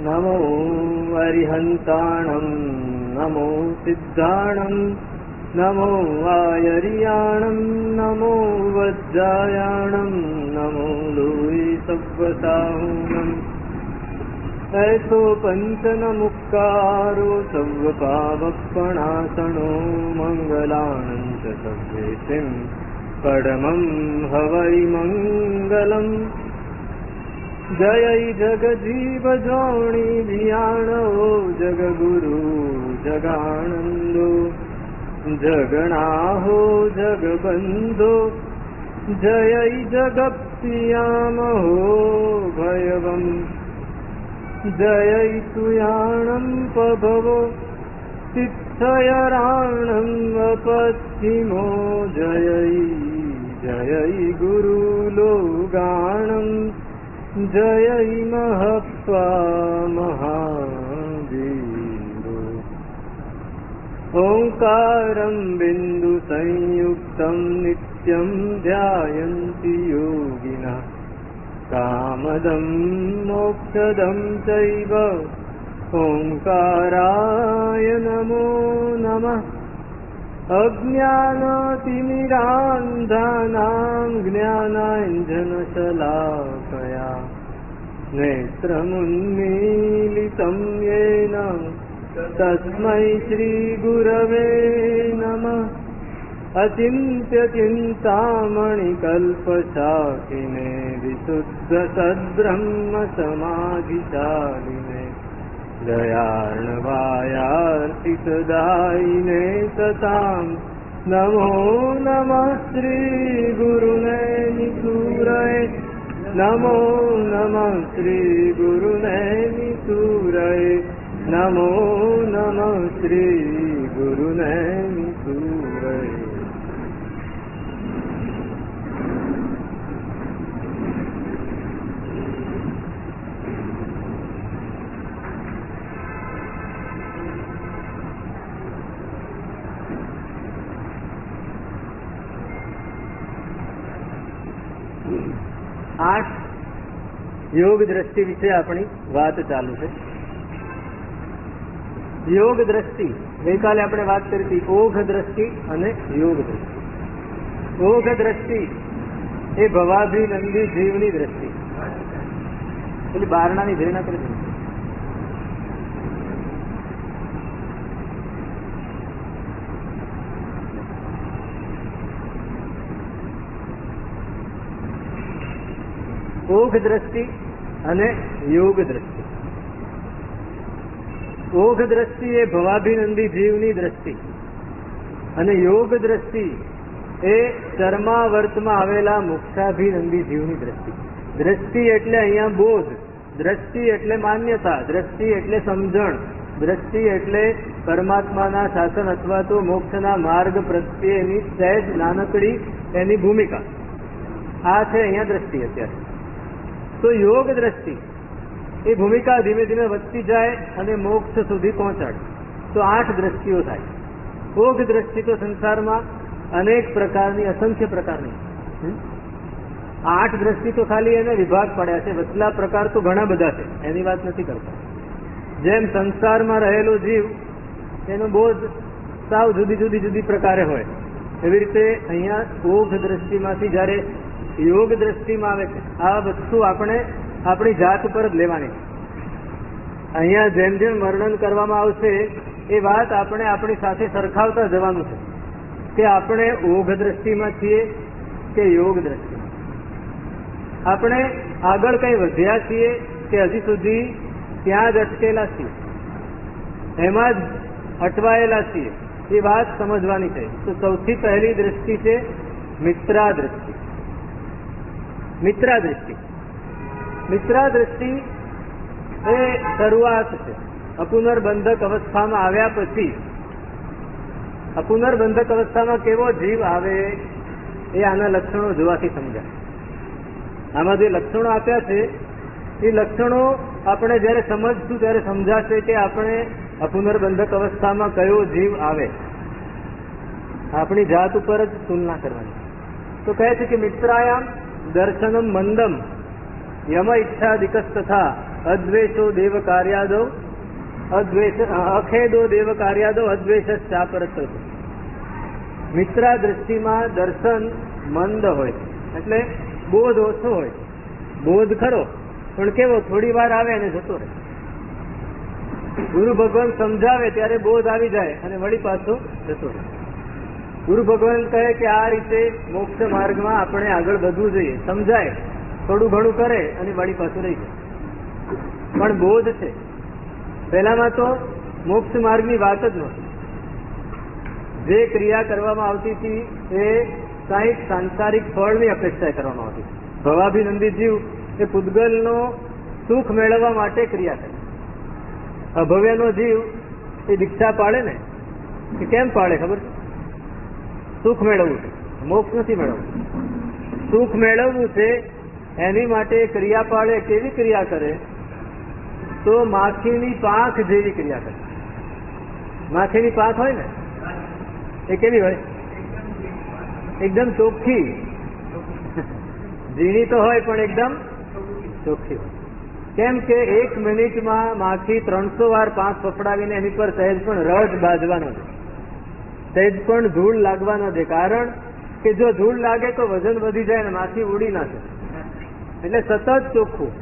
નમો અરિહંતાણં નમો સિદ્ધાણં નમો આયર્યાણં નમો વજ્જાયાણં નમો લોહી સવ્વસાહુનં ऐसो पंचन मुक्कारो सव्वपावपणासनो मंगलानंद सव्येतिं परमं हवै मंगलम् जय जगजीव जोणी भियाणो जगगुरु जगानंदो जगनाहो जगबंधो जय जगप्रियामहो भयवम् जय तुयाणं पभवो तिथयराणं वपश्चिमो जय जय गुरुलोगाणं जय महत्त्वा महावीरो ओंकारं बिंदु संयुक्तं नित्यं ध्यायन्ति योगिनः कामदं मोक्षदं चैव ओंकाराय नमो नमः अज्ञानतिमिरान्धानां ज्ञानाञ्जनशलाकया नेत्रमुन्मीलितं येन तस्मै श्रीगुरवे नमः अचिन्त्यचिन्तामणिकल्पशाकिने विशुद्धसद्ब्रह्मसमाधिशालिने दयार्णवायार्तिसदायिने सतां नमो नमः श्रीगुरुनैमिषूरये नमो नमः श्रीगुरुनैमिषूरये नमो नमः श्रीगुरुनैमिषूरये। આઠ યોગ દ્રષ્ટિ વિશે આપણી વાત ચાલુ છે. યોગ દ્રષ્ટિ ગઈકાલે આપણે વાત કરી હતી ઓઘ દ્રષ્ટિ અને યોગ દ્રષ્ટિ. ઓઘ દ્રષ્ટિ એ ભવાભિનંદી જીવની દ્રષ્ટિ, પેલી બારણાની ભેના કરી દીધી. ઓઘ દ્રષ્ટિ અને યોગ દ્રષ્ટિ. ઓઘ દ્રષ્ટિ એ ભવાભિનંદી જીવની દ્રષ્ટિ અને યોગ દ્રષ્ટિ એ ચર્માવર્તમાં આવેલા મોક્ષાભિનંદી જીવની દ્રષ્ટિ. દ્રષ્ટિ એટલે અહીંયા બોધ, દ્રષ્ટિ એટલે માન્યતા, દ્રષ્ટિ એટલે સમજણ, દ્રષ્ટિ એટલે પરમાત્માના શાસન અથવા તો મોક્ષના માર્ગ પ્રત્યેની સહેજ નાનકડી એની ભૂમિકા. આ છે અહીંયા દ્રષ્ટિ. અત્યારે તો યોગ દ્રષ્ટિ એ ભૂમિકા ધીમે ધીમે વધતી જાય અને મોક્ષ સુધી પહોંચાડે. તો આઠ દ્રષ્ટિઓ થાય. ઓઘ દ્રષ્ટિ તો સંસારમાં અનેક પ્રકારની, અસંખ્ય પ્રકારની. આઠ દ્રષ્ટિ તો ખાલી એને વિભાગ પડ્યા છે, વચલા પ્રકાર તો ઘણા બધા છે, એની વાત નથી કરતા. જેમ સંસારમાં રહેલો જીવ એનો બોધ સાવ જુદી જુદી પ્રકારે હોય, એવી રીતે અહીંયા ઓઘ દ્રષ્ટિમાંથી જયારે યોગ દ્રષ્ટિમાં આવે છે, આ વસ્તુ આપણે આપણી જાત પર જ લેવાની છે. અહીંયા જેમ જેમ વર્ણન કરવામાં આવશે એ વાત આપણે આપણી સાથે સરખાવતા જવાનું છે કે આપણે ઓઘ દ્રષ્ટિમાં છીએ કે યોગ દ્રષ્ટિમાં. આપણે આગળ કઈ વધ્યા છીએ કે હજી સુધી ત્યાં જ અટકેલા છીએ, એમાં જ અટવાયેલા છીએ, એ વાત સમજવાની છે. તો સૌથી પહેલી દ્રષ્ટિ છે મિત્રા દ્રષ્ટિ. મિત્રા દ્રષ્ટિ, મિત્રા દ્રષ્ટિ એ શરૂઆત છે. અપુનર્બંધક અવસ્થામાં આવ્યા પછી, અપુનર્બંધક અવસ્થામાં કેવો જીવ આવે એ આના લક્ષણો જોવાથી સમજાય. આમાં જે લક્ષણો આપ્યા છે એ લક્ષણો આપણે જયારે સમજશું ત્યારે સમજાશે કે આપણે અપુનર્બંધક અવસ્થામાં કયો જીવ આવે. આપણી જાત ઉપર જ તુલના કરવાની. તો કહે છે કે મિત્રાયામ દર્શનમ મંદમ યમ ઈચ્છાદિકસ તથા અદ્વેષો દેવ કાર્યાદો અખેદો દેવ કાર્યાદો અદ્વેષ ચાપરત. મિત્રા દ્રષ્ટિમાં દર્શન મંદ હોય એટલે બોધ ઓછો હોય. બોધ ખરો પણ કેવો થોડી વાર આવે અને જતો રહે. ગુરુ ભગવાન સમજાવે ત્યારે બોધ આવી જાય અને વળી પાછો જતો રહે. ગુરુ ભગવાન કહે કે આ રીતે મોક્ષ માર્ગમાં આપણે આગળ વધવું જોઈએ, સમજાય, થોડું ઘણું કરે અને વળી પાછું રહી જાય. પણ બોધ છે. પહેલામાં તો મોક્ષ માર્ગની વાત જ નહોતી. જે ક્રિયા કરવામાં આવતી હતી એ કંઈક સાંસારિક ફળની અપેક્ષા કરવામાં આવતી. ભવાભિનંદી જીવ એ પૂતગલનો સુખ મેળવવા માટે ક્રિયા કરે. અભવ્યનો જીવ એ દીક્ષા પાડે ને કે કેમ પાડે ખબર છે? સુખ મેળવવું છે, મોક્ષ નથી મેળવવું. સુખ મેળવવું છે એની માટે ક્રિયા પાડે. કેવી ક્રિયા કરે? તો માખીની પાંખ જેવી ક્રિયા કરે. માખીની પાંખ હોય ને એ કેવી હોય? એકદમ ચોખ્ખી. ઝીણી તો હોય પણ એકદમ ચોખ્ખી હોય. કેમ કે 1 મિનિટમાં માખી 300 વાર પાંખ ફફડાવીને એની પર સહેજ પણ રસ બાંધવા ન દે, સહેજ પણ ધૂળ લાગવા ન દે. કારણ કે જો ધૂળ લાગે તો વજન વધી જાય અને માખી ઉડી ના જાય. એટલે સતત ચોખ્ખું.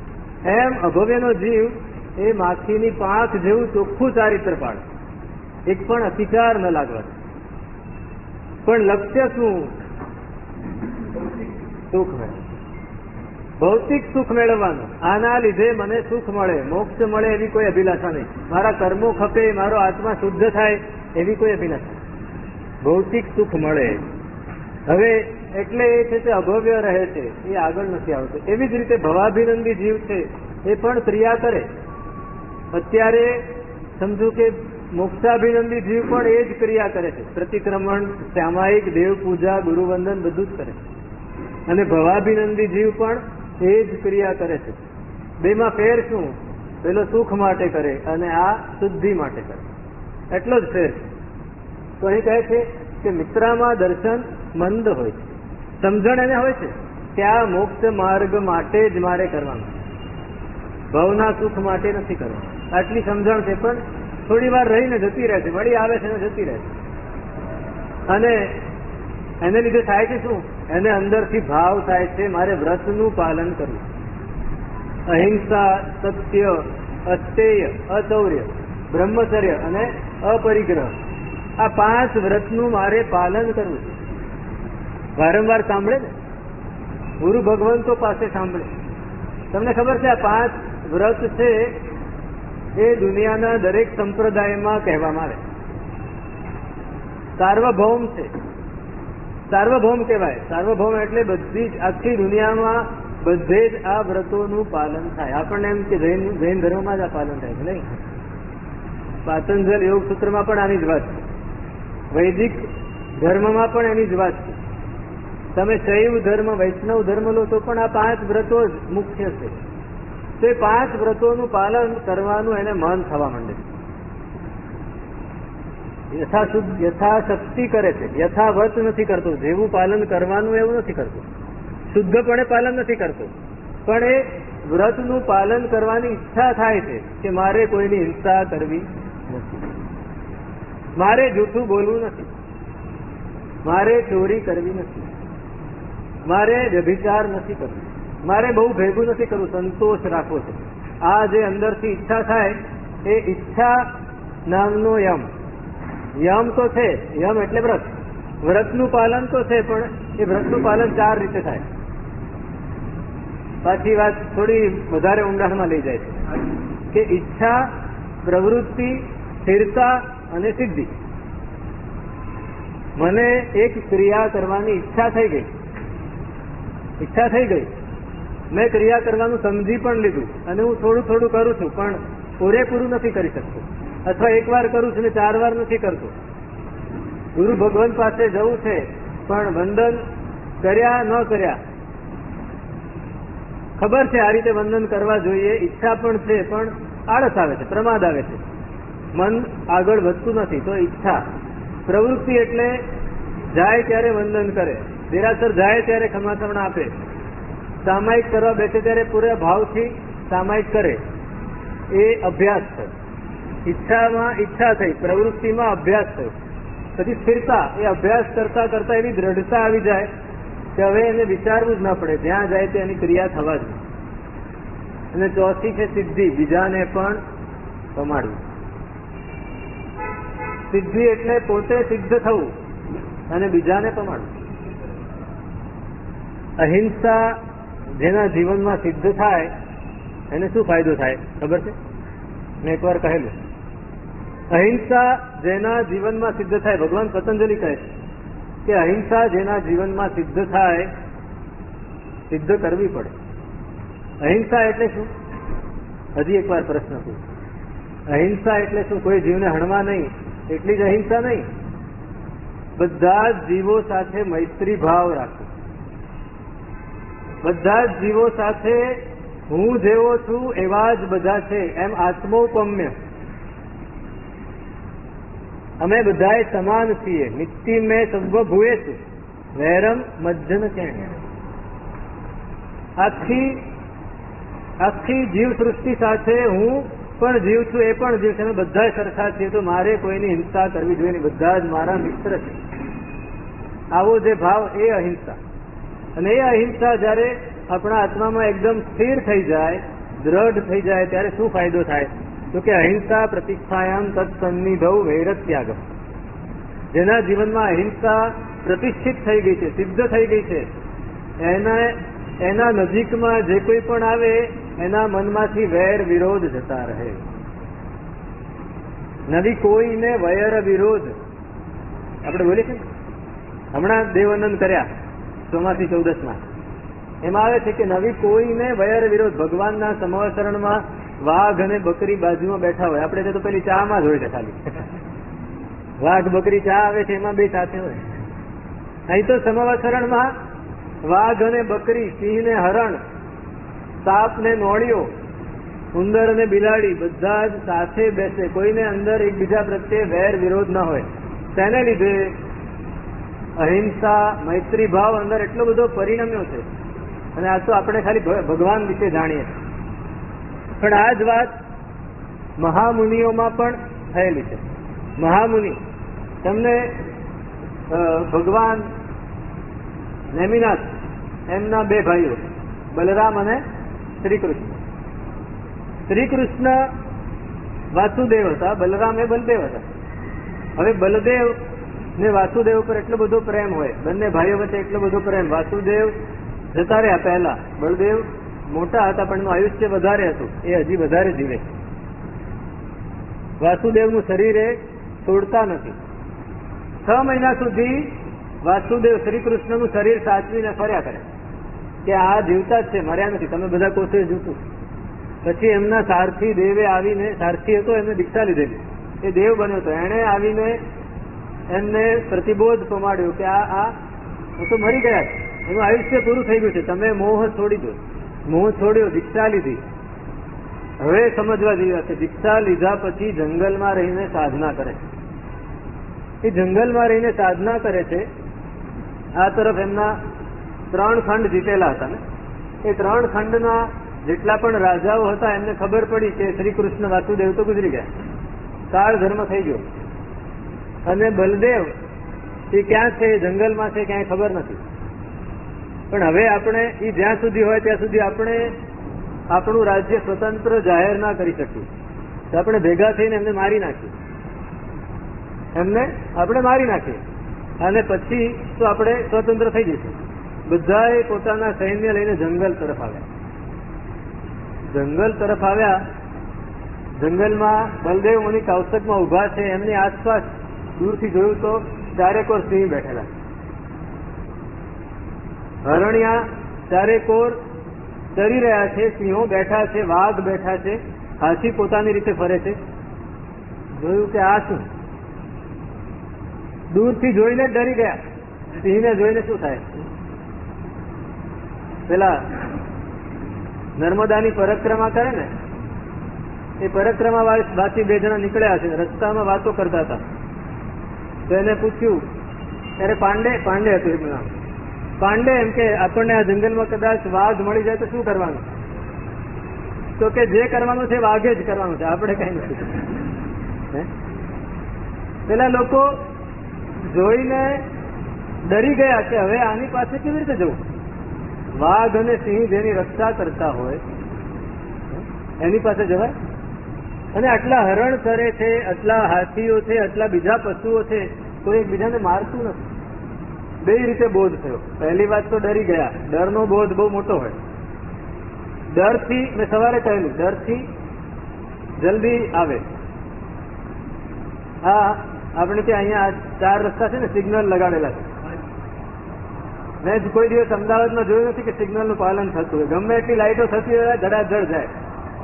એમ અભવ્યનો જીવ એ માખીની પાંખ જેવું ચોખ્ખું ચારિત્ર પાડે, એક પણ અતિચાર ન લાગવા દે. પણ લક્ષ્ય શું? સુખ મેળવવું, ભૌતિક સુખ મેળવવાનું. આના લીધે મને સુખ મળે, મોક્ષ મળે એવી કોઈ અભિલાષા નહીં. મારા કર્મો ખપે, મારો આત્મા શુદ્ધ થાય એવી કોઈ અભિલાષા. ભૌતિક સુખ મળે. હવે એટલે એ છે તે અભવ્ય રહે છે, એ આગળ નથી આવતો. એવી જ રીતે ભવાભિનંદી જીવ છે એ પણ ક્રિયા કરે. અત્યારે સમજો કે મોક્ષાભિનંદી જીવ પણ એ જ ક્રિયા કરે છે. પ્રતિક્રમણ, સામાયિક, દેવ પૂજા, ગુરુવંદન બધું જ કરે છે. અને ભવાભિનંદી જીવ પણ એ જ ક્રિયા કરે છે. બેમાં ફેર શું? પેલો સુખ માટે કરે અને આ શુદ્ધિ માટે કરે, એટલો જ ફેર છે. તો અહીં કહે છે કે મિત્રામાં દર્શન મંદ હોય છે. સમજણ એને હોય છે કે આ મોક્ષ માર્ગ માટે જ મારે કરવાનું, ભવના સુખ માટે નથી કરવાનું. આટલી સમજણ છે. પણ થોડી વાર રહીને જતી રહે છે, વળી આવે છે ને જતી રહે છે. અને એને લીધે થાય છે શું? એને અંદરથી ભાવ થાય છે મારે વ્રતનું પાલન કરવું. અહિંસા, સત્ય, અસ્તેય, અચૌર્ય, બ્રહ્મચર્ય અને અપરિગ્રહ, આ 5 વ્રતનું મારે પાલન કરવું છે. વારંવાર સાંભળે ને, ગુરુ ભગવંતો પાસે સાંભળે. તમને ખબર છે આ 5 વ્રત છે એ દુનિયાના દરેક સંપ્રદાયમાં કહેવામાં આવે. સાર્વભૌમ છે. સાર્વભૌમ કહેવાય. સાર્વભૌમ એટલે બધી જ આખી દુનિયામાં બધે જ આ વ્રતોનું પાલન થાય. આપણને એમ કે જૈન ધર્મમાં જ આ પાલન થાય છે નહીં. પાતંજલ યોગ સૂત્રમાં પણ આની જ વાત છે. વૈદિક ધર્મમાં પણ એની જ વાત છે. તમે શૈવ ધર્મ, વૈષ્ણવ ધર્મ લો તો પણ આ 5 વ્રતો જ મુખ્ય છે. તો એ 5 વ્રતોનું પાલન કરવાનું એને મન થવા માંડે છે. યથાશક્તિ કરે છે, યથાવત નથી કરતો. જેવું પાલન કરવાનું એવું નથી કરતો, શુદ્ધપણે પાલન નથી કરતો. પણ એ વ્રતનું પાલન કરવાની ઈચ્છા થાય છે કે મારે કોઈની હિંસા કરવી નથી, મારે જૂઠું બોલવું નથી, મારે ચોરી કરવી નથી, મારે વ્યભિચાર નથી કરવું, મારે બહુ ભેગું નથી કરવું, સંતોષ રાખવો છે. આ જે અંદરથી ઈચ્છા થાય એ ઈચ્છા નામનો યમ. યમ તો છે, યમ એટલે વ્રત. વ્રતનું પાલન તો છે, પણ એ વ્રતનું પાલન 4 રીતે થાય. પાછી વાત થોડી વધારે ઊંડાણમાં લઈ જાય છે કે ઈચ્છા, પ્રવૃત્તિ, સ્થિરતા અને સિદ્ધિ. મને એક ક્રિયા કરવાની ઈચ્છા થઈ ગઈ, મેં ક્રિયા કરવાનું સમજી પણ લીધું અને હું થોડું થોડું કરું છું, પણ પૂરેપૂરું નથી કરી શકતો. અથવા 1 વાર કરું છું ને 4 વાર નથી કરતો. ગુરુ ભગવાન પાસે જવું છે પણ વંદન કર્યા ન કર્યા, ખબર છે આ રીતે વંદન કરવા જોઈએ, ઈચ્છા પણ છે, પણ આળસ આવે છે, પ્રમાદ આવે છે, મન આગળ વધતું નથી. તો ઈચ્છા. પ્રવૃત્તિ એટલે જાય ત્યારે વંદન કરે, દેરાસર જાય ત્યારે ખમાસમણા આપે, સામાયિક કરવા બેસે ત્યારે પૂરા ભાવથી સામાયિક કરે, એ અભ્યાસ છે. ઈચ્છામાં ઈચ્છા થઈ, પ્રવૃત્તિમાં અભ્યાસ થયો, પછી સ્થિરતા, એ અભ્યાસ કરતા કરતા એવી દ્રઢતા આવી જાય કે હવે એને વિચારવું જ ન પડે, જ્યાં જાય તે એની ક્રિયા થવા જોઈએ. અને ચોથી છે સિદ્ધિ, બીજાને પણ પમાડવું. સિદ્ધિ એટલે પોતે સિદ્ધ થવું અને બીજાને પમાડવું. અહિંસા જેના જીવનમાં સિદ્ધ થાય એને શું ફાયદો થાય ખબર છે? મેં એકવાર કહેલું, અહિંસા જેના જીવનમાં સિદ્ધ થાય, ભગવાન પતંજલિ કહે છે કે અહિંસા જેના જીવનમાં સિદ્ધ થાય, સિદ્ધ કરવી પડે. અહિંસા એટલે શું? હજી એકવાર પ્રશ્ન પૂછ. અહિંસા એટલે શું? કોઈ જીવને હણવા નહીં એટલી જ અહિંસા નહીં. બધા જ જીવો સાથે મૈત્રી ભાવ રાખો. બધા જ જીવો સાથે હું જેવો છું એવા જ બધા છે એમ આત્મૌપમ્ય. અમે બધાએ સમાન છીએ. નિત્ય મેં સર્વભૂયેષુ વૈરમ મજ્જન કેણ. આખી જીવ સૃષ્ટિ સાથે હું પણ જીવ છું, એ પણ જીવ છે, અમે બધા સરખા છીએ, તો મારે કોઈની હિંસા કરવી જોઈએ નહીં. બધા જ મારા મિત્ર છે. આવો જે ભાવ, એ અહિંસા. અને એ અહિંસા જયારે આપણા આત્મામાં એકદમ સ્થિર થઈ જાય, દ્રઢ થઈ જાય, ત્યારે શું ફાયદો થાય? તો કે અહિંસા પ્રતિષ્ઠાયામ તત્સન્નિધૌ વૈરત્યાગમ. જેના જીવનમાં અહિંસા પ્રતિષ્ઠિત થઈ ગઈ છે, સિદ્ધ થઈ ગઈ છે, એના નજીકમાં જે કોઈ પણ આવે એના મનમાંથી વૈર વિરોધ જતા રહે. નવી કોઈને વૈર વિરોધ આપણે બોલીએ છીએ. હમણાં દેવાનંદ કર્યા ચોમાસી 14માં, એમાં આવે છે કે નવી કોઈને વૈર વિરોધ. ભગવાનના સમવસરણમાં વાઘ અને બકરી બાજુમાં બેઠા હોય. આપણે તો પેલી ચામાં જ હોય છે ખાલી. વાઘ બકરી ચા આવે છે એમાં બે સાથે હોય. અહીં તો સમવસરણમાં વાઘ અને બકરી, સિંહ ને હરણ, સાપ ને નોળિયો, ઉંદર અને બિલાડી બધા જ સાથે બેસે. કોઈને અંદર એકબીજા પ્રત્યે વેર વિરોધ ન હોય. તેને લીધે અહિંસા, મૈત્રી ભાવ અંદર એટલો બધો પરિણમ્યો છે. અને આ તો આપણે ખાલી ભગવાન વિશે જાણીએ, પણ આ જ વાત મહામુનિઓમાં પણ થયેલી છે. મહામુનિ, તમને ભગવાન નેમિનાથ, એમના બે ભાઈઓ બલરામ અને શ્રી કૃષ્ણ. શ્રી કૃષ્ણ વાસુદેવ હતા, બલરામ એ બલદેવ હતા. હવે બલદેવ ને વાસુદેવ પર એટલો બધો પ્રેમ હોય, બંને ભાઈઓ વચ્ચે એટલો બધો પ્રેમ. વાસુદેવ જતા રહ્યા પહેલા, બળદેવ મોટા હતા પણ એનું આયુષ્ય વધારે હતું, એ હજી વધારે જીવે. વાસુદેવનું શરીર એ તોડતા નથી. 6 મહિના સુધી વાસુદેવ શ્રી કૃષ્ણનું શરીર સાચવીને ફર્યા કરે કે આ જીવતા જ છે, મર્યા નથી, તમે બધા કોષે જીવતું. પછી એમના સારથી દેવે આવીને, સારથી હતો એમને દીક્ષા લીધેલી, એ દેવ બન્યો હતો, એણે આવીને એમને પ્રતિબોધ પમાડ્યો કે આ હું તો મરી ગયા છે, એનું આયુષ્ય પૂરું થઈ ગયું છે, તમે મોહ છોડી દો. મોહ છોડ્યો, દીક્ષા લીધી. હવે સમજવા જેવી વાત છે, દીક્ષા લીધા પછી જંગલમાં રહીને સાધના કરે છે. એ જંગલમાં રહીને સાધના કરે છે. આ તરફ એમના 3 ખંડ જીતેલા હતા ને, એ 3 ખંડના જેટલા પણ રાજાઓ હતા એમને ખબર પડી કે શ્રી કૃષ્ણ વાસુદેવ તો ગુજરી ગયા, કાળ ધર્મ થઈ ગયો. અને બલદેવ એ ક્યાં છે? જંગલમાં છે, ક્યાંય ખબર નથી. પણ હવે આપણે એ જ્યાં સુધી હોય ત્યાં સુધી આપણે આપણું રાજ્ય સ્વતંત્ર જાહેર ના કરી શકીએ, તો આપણે ભેગા થઈને એમને મારી નાખીએ, અને પછી તો આપણે સ્વતંત્ર થઈ જઈશું. બધાએ પોતાના સૈન્ય લઈને જંગલ તરફ આવ્યા. જંગલમાં બલદેવ મુનિ કૌશકમાં ઉભા છે. એમની આસપાસ દૂરથી જોયું તો ચારેકોર સિંહ બેઠેલા, હરણિયા ચારેકોર ચરી રહ્યા છે, સિંહો બેઠા છે, વાઘ બેઠા છે, હાથી પોતાની રીતે ફરે છે. જોયું કે આ શું? દૂરથી જોઈને ડરી ગયા. સિંહને જોઈને શું થાય? પેલા નર્મદાની પરિક્રમા કરે ને, એ પરિક્રમા વાસી 2 જણા નીકળ્યા છે, રસ્તામાં વાતો કરતા હતા. તો એને પૂછ્યું, ત્યારે પાંડે હતું એમનું નામ, પાંડે એમ કે આપણને આ જંગલમાં કદાચ વાઘ મળી જાય તો શું કરવાનું? તો કે જે કરવાનું છે વાઘે જ કરવાનું છે, આપણે કઈ નથી. પેલા લોકો જોઈને ડરી ગયા કે હવે આની પાસે કેવી રીતે જવું. વાઘ અને સિંહ જેની રક્ષા કરતા હોય એની પાસે જવાય? અને આટલા હરણ કરે છે, આટલા હાથીઓ છે, આટલા બીજા પશુઓ છે, કોઈ એકબીજાને મારતું નથી. બે રીતે બોધ થયો. પહેલી વાત તો ડરી ગયા. ડરનો બોધ બહુ મોટો હોય. ડરથી, મેં સવારે કહેલું, ડરથી જલ્દી આવે. હા, આપણે ત્યાં અહીંયા 4 રસ્તા છે ને, સિગ્નલ લગાડેલા છે. મેં કોઈ દિવસ અમદાવાદમાં જોયું નથી કે સિગ્નલનું પાલન થતું હોય. ગમે એટલી લાઈટો થતી હોય ધડાધડ જાય.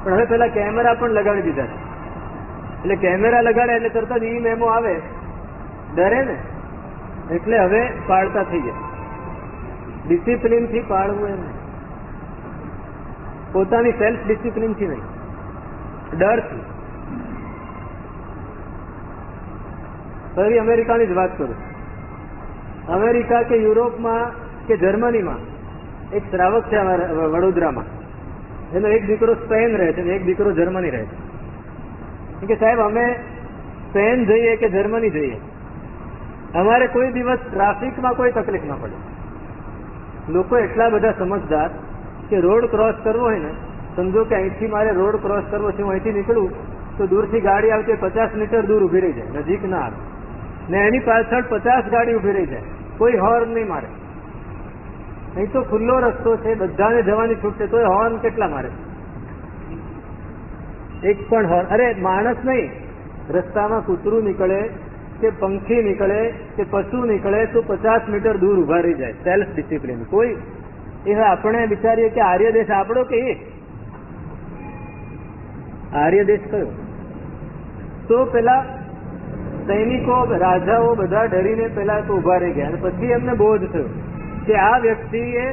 પણ હવે પેલા કેમેરા પણ લગાડી દીધા છે. એટલે કેમેરા લગાડે એટલે તરત જ ઈ મેમો આવે. ડરે ને એટલે હવે પાળતા થઈ ગયા. ડિસિપ્લિન થી પાળવું એમ નહીં, પોતાની સેલ્ફ ડિસિપ્લિન થી નહીં, ડરથી. ફરી અમેરિકાની જ વાત કરું. અમેરિકા કે યુરોપમાં કે જર્મનીમાં એક શ્રાવક છે અમારા વડોદરામાં. એનો એક દીકરો સ્પેન રહે છે અને એક દીકરો જર્મની રહે છે. કે સાહેબ અમે સ્પેન જઈએ કે જર્મની જઈએ, અમારે કોઈ દિવસ ટ્રાફિકમાં કોઈ તકલીફ ના પડે. લોકો એટલા બધા સમજદાર કે રોડ ક્રોસ કરવો હોય ને, સમજો કે અહીંથી મારે રોડ ક્રોસ કરવો છે, હું અહીંથી નીકળું તો દૂરથી ગાડી આવતી 50 મીટર દૂર ઉભી રહી જાય, નજીક ના આવે. ને એની પાછળ 50 ગાડી ઉભી રહી જાય, કોઈ હોર્ન નહીં મારે. અહીં તો ખુલ્લો રસ્તો છે, બધાને જવાની છૂટ છે, તો હોર્ન કેટલા મારે? એક પણ હોર્ન. અરે માણસ નહીં, રસ્તામાં કૂતરું નીકળે કે પંખી નીકળે કે પશુ નીકળે તો 50 મીટર દૂર ઉભા રહી જાય. Self discipline. કોઈ એ આપણે વિચારીએ કે આર્ય દેશ આપણો કે એ આર્ય દેશ કયો? તો પેલા સૈનિકો, રાજાઓ બધા ડરીને પેલા તો ઉભા રહી ગયા. અને પછી એમને બોધ થયો કે આ વ્યક્તિએ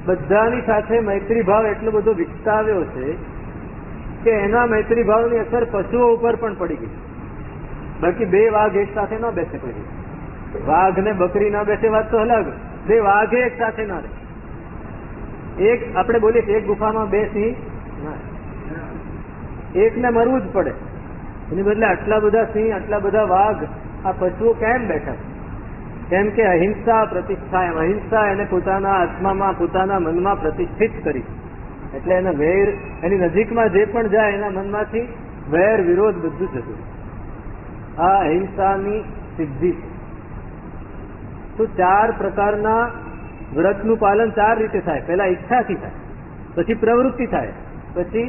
બધાની સાથે મૈત્રી ભાવ એટલો બધો વિકસાવ્યો છે કે એના મૈત્રી ભાવની અસર પશુઓ ઉપર પણ પડી ગઈ. બાકી 2 વાઘ એક સાથે ન બેસે. કોઈ વાઘ ને બકરી ના બેસે વાત તો અલગ, 2 વાઘે એક સાથે ના રહે. એક આપણે બોલીએ એક ગુફામાં 2 સિંહ, એકને મરવું જ પડે. એની બદલે આટલા બધા સિંહ, આટલા બધા વાઘ, આ પશુઓ કેમ બેઠા? કેમ કે અહિંસા પ્રતિષ્ઠા. એમ અહિંસા એને પોતાના આત્મામાં, પોતાના મનમાં પ્રતિષ્ઠિત કરી. એટલે એને વેર, એની નજીકમાં જે પણ જાય એના મનમાંથી વેર વિરોધ બધું જતું. આ અહિંસાની સિદ્ધિ છે. તો 4 પ્રકારના વ્રતનું પાલન 4 રીતે થાય. પહેલા ઈચ્છાથી થાય, પછી પ્રવૃત્તિ થાય, પછી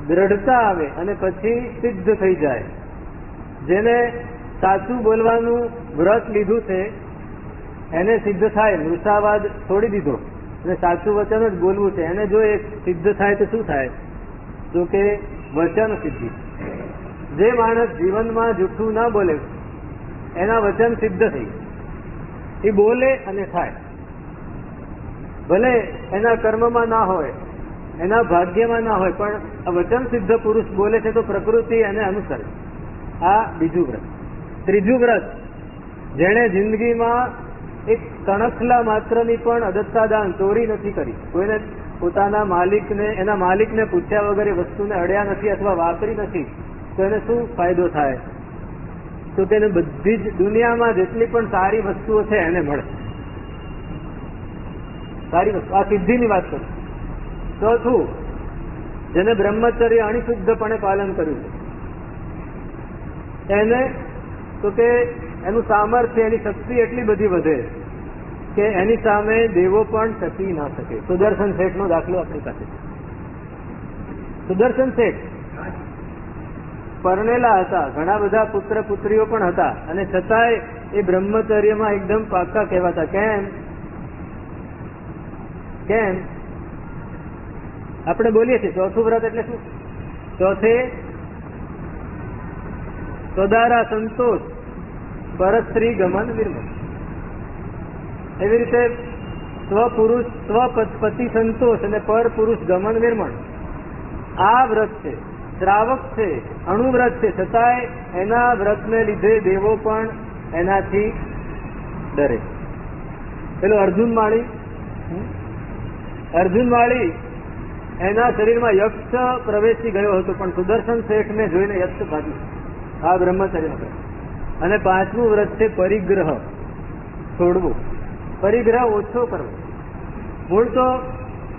દ્રઢતા આવે અને પછી સિદ્ધ થઈ જાય. જેને સાચું બોલવાનું વ્રત લીધું છે એને સિદ્ધ થાય. મૃષાવાદ છોડી દીધો અને સાચું વચન જ બોલવું છે. એને જો એ સિદ્ધ થાય તો શું થાય? તો કે વચન સિદ્ધિ. જે માણસ જીવનમાં જૂઠું ના બોલે એના વચન સિદ્ધ થઈ. એ બોલે અને થાય. ભલે એના કર્મમાં ના હોય, એના ભાગ્યમાં ના હોય, પણ વચન સિદ્ધ પુરુષ બોલે છે તો પ્રકૃતિ એને અનુસરે. આ બીજું વ્રત. ત્રીજું વ્રત, જેણે જિંદગીમાં એક તણખલા માત્રની પણ અદત્તા દાન, ચોરી નથી કરી, કોઈને પોતાના માલિકને, એના માલિકને પૂછ્યા વગર એ વસ્તુને અડ્યા નથી અથવા વાપરી નથી, તો એને શું ફાયદો થાય? તો તેને બધી જ દુનિયામાં જેટલી પણ સારી વસ્તુઓ છે એને મળે. સારી વસ્તુ. આ સિદ્ધિની વાત કરું. ચોથું, જેને બ્રહ્મચર્ય અણિશુદ્ધપણે પાલન કર્યું છે એને તો કે એનું સામર્થ્ય, એની શક્તિ એટલી બધી વધે કે એની સામે દેવો પણ ટકી ના શકે. સુદર્શન શેઠનો દાખલો આપણી પાસે. સુદર્શન શેઠ પરણેલા હતા, ઘણા બધા પુત્ર પુત્રીઓ પણ હતા, અને છતાંય એ બ્રહ્મચર્યમાં એકદમ પાક્કા કહેવાતા. કેમ? કેમ? આપણે બોલીએ છીએ ચોથું વ્રત એટલે શું? ચોથે સદારા સંતોષ, પરસ્ત્રી ગમન વિરમન. એવી રીતે સ્વપતિ સંતોષ અને પર પુરુષ ગમન નિર્મણ. આ વ્રત છે, શ્રાવક છે, અણુવ્રત છે, છતાંય એના વ્રતને લીધે દેવો પણ એનાથી ડરે. પેલો અર્જુન માળી એના શરીરમાં યક્ષ પ્રવેશી ગયો હતો, પણ સુદર્શન શેઠને જોઈને યક્ષ ભાગ્યું. આ બ્રહ્મચર્ય. અને 5મું વ્રત છે પરિગ્રહ છોડવું, પરિગ્રહ ઓછો કરવો. મૂળ તો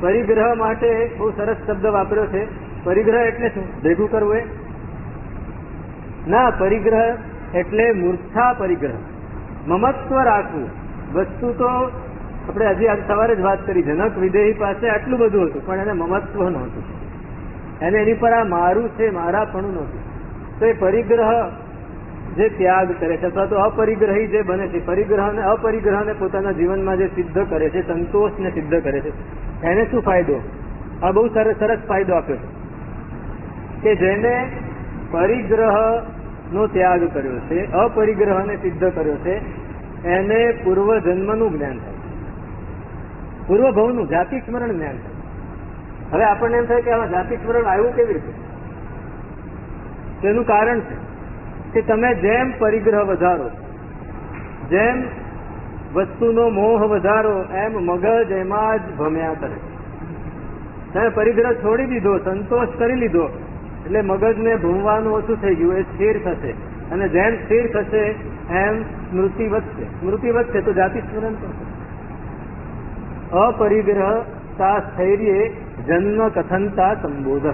પરિગ્રહ માટે બહુ સરસ શબ્દ વાપર્યો છે. પરિગ્રહ એટલે શું? ભેગું કરવું એ ના. પરિગ્રહ એટલે મૂર્છા પરિગ્રહ, મમત્વ રાખવું. વસ્તુ તો આપણે હજી આજ સવારે જ વાત કરી, જનક વિદેહી પાસે આટલું બધું હતું, પણ એને મમત્વ નહોતું. એને એની પર આ મારું છે, મારાપણું નહોતું. તો એ પરિગ્રહ જે ત્યાગ કરે છે, અથવા તો અપરિગ્રહી જે બને છે, પરિગ્રહને અપરિગ્રહને પોતાના જીવનમાં જે સિદ્ધ કરે છે, સંતોષને સિદ્ધ કરે છે, એને શું ફાયદો? આ બહુ સરસ ફાયદો આપ્યો છે કે જેને પરિગ્રહ નો ત્યાગ કર્યો છે, અપરિગ્રહને સિદ્ધ કર્યો છે, એને પૂર્વ જન્મનું જ્ઞાન થાય, પૂર્વ ભવનું જાતિ સ્મરણ જ્ઞાન થાય. હવે આપણને એમ થાય કે આમાં જાતિ સ્મરણ આવ્યું કેવી રીતે? તેનું કારણ છે કે તમે જેમ પરિગ્રહ વધારો, જેમ વસ્તુનો મોહ વધારો, એમ મગજ એમાં જ ભમ્યા કરે. તમે પરિગ્રહ છોડી દીધો, સંતોષ કરી લીધો, એટલે મગજને ભૂમવાનું ઓછું થઈ ગયું, એ સ્થિર થશે. અને જેમ સ્થિર થશે એમ સ્મૃતિ વધશે તો જાતિ સ્મરણ થશે. અપરિગ્રહ તા સ્થૈર્ય જન્મ કથનતા સંબોધ.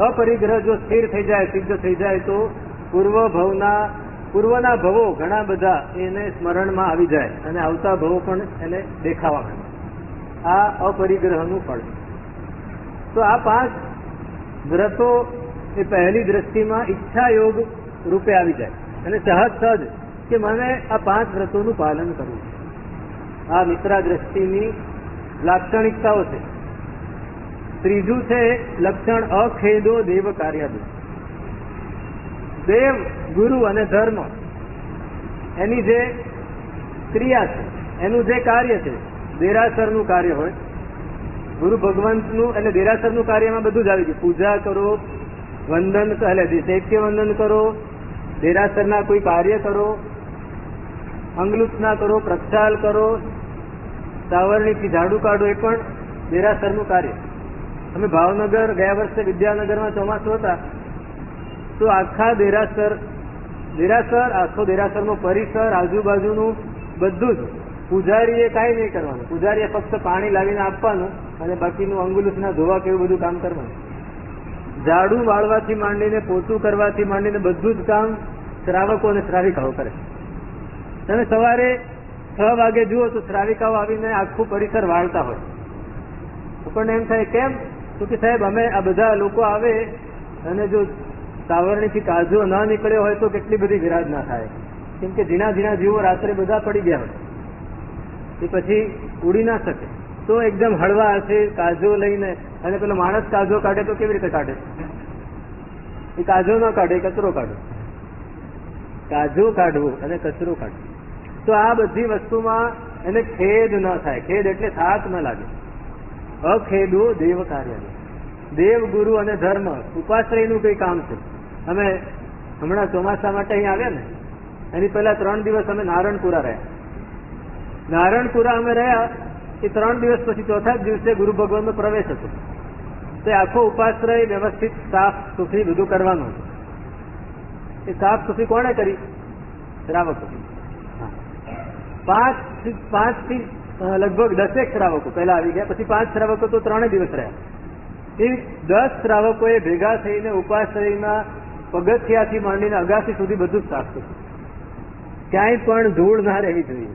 અપરિગ્રહ જો સ્થિર થઈ જાય, સિદ્ધ થઈ જાય, તો પૂર્વના ભવો ઘણા બધા એને સ્મરણમાં આવી જાય અને આવતા ભવો પણ એને દેખાવા માંડે. આ અપરિગ્રહનું ફળ. તો આ 5 વ્રતો એ પહેલી દ્રષ્ટિમાં ઈચ્છા યોગ રૂપે આવી જાય અને સહજ કે મને આ 5 વ્રતોનું પાલન કરવું. આ મિત્રા દ્રષ્ટિની લાક્ષણિકતાઓ છે. ત્રીજું છે લક્ષણ અખેદો દેવ કાર્યાદો. દેવ, ગુરુ અને ધર્મ એની જે ક્રિયા છે, એનું જે કાર્ય છે, દેરાસરનું કાર્ય હોય, ગુરુ ભગવંતનું એટલે દેરાસરનું કાર્યમાં બધું જ આવી ગયું. પૂજા કરો, વંદન એટલે ચૈત્ય વંદન કરો, દેરાસરના કોઈ કાર્ય કરો, અંગલુચના કરો, પ્રક્ષાલ કરો, સાવરણીથી ઝાડુ કાઢો, એ પણ દેરાસરનું કાર્ય. અમે ભાવનગર ગયા વર્ષે વિદ્યાનગરમાં ચોમાસું હતા, તો આખો દેરાસરનો પરિસર, આજુબાજુનું બધું જ પૂજારીએ કાંઈ નહીં કરવાનું. પૂજારીએ ફક્ત પાણી લાવીને આપવાનું અને બાકીનું અંગુલુસના ધોવા કેવું બધું કામ કરવાનું. ઝાડુ વાળવાથી માંડીને, પોતું કરવાથી માંડીને બધું જ કામ શ્રાવકો અને શ્રાવિકાઓ કરે. તમે સવારે 6 વાગે જુઓ તો શ્રાવિકાઓ આવીને આખું પરિસર વાળતા હોય. આપણને એમ થાય કેમ? તો કે સાહેબ અમે આ બધા લોકો આવે અને જો સાવરણીથી કાજો ન નીકળ્યો હોય તો કેટલી બધી વિરાજ ના થાય. કેમ કે ઝીણા જીવો રાત્રે બધા પડી ગયા હોય, એ પછી ઉડી ના શકે. તો એકદમ હળવા હશે કાજો લઈને, અને પેલો માણસ કાજો કાઢે તો કેવી રીતે કાઢે? એ કાજો ન કાઢે, કચરો કાઢો. કાજો કાઢવો અને કચરો કાઢવો. તો આ બધી વસ્તુમાં એને ખેદ ન થાય. ખેદ એટલે થાક ન લાગે. અખેદો દેવ કાર્ય. દેવ, ગુરુ અને ધર્મ ઉપાશ્રયનું કઈ કામ છે. અમે હમણાં ચોમાસા માટે અહીં આવ્યા ને, એની પહેલા 3 દિવસ અમે નારણપુરા રહ્યા. નારણપુરા અમે રહ્યા એ 3 દિવસ પછી ચોથા જ દિવસે ગુરુ ભગવાનનો પ્રવેશ હતો. તે આખો ઉપાશ્રય વ્યવસ્થિત સાફ સુથરી બધું કરવાનું. એ સાફ સુથરી કોણે કરી? શ્રાવકો. 5 થી લગભગ 10 શ્રાવકો પહેલા આવી ગયા, પછી 5 શ્રાવકો તો 3 દિવસ રહ્યા. એ 10 શ્રાવકોએ ભેગા થઈને ઉપાશ્રયના પગથિયાથી માંડીને અગાસી સુધી બધું જ સાફ કર્યું. ક્યાંય પણ ધૂળ ના રહેવી જોઈએ,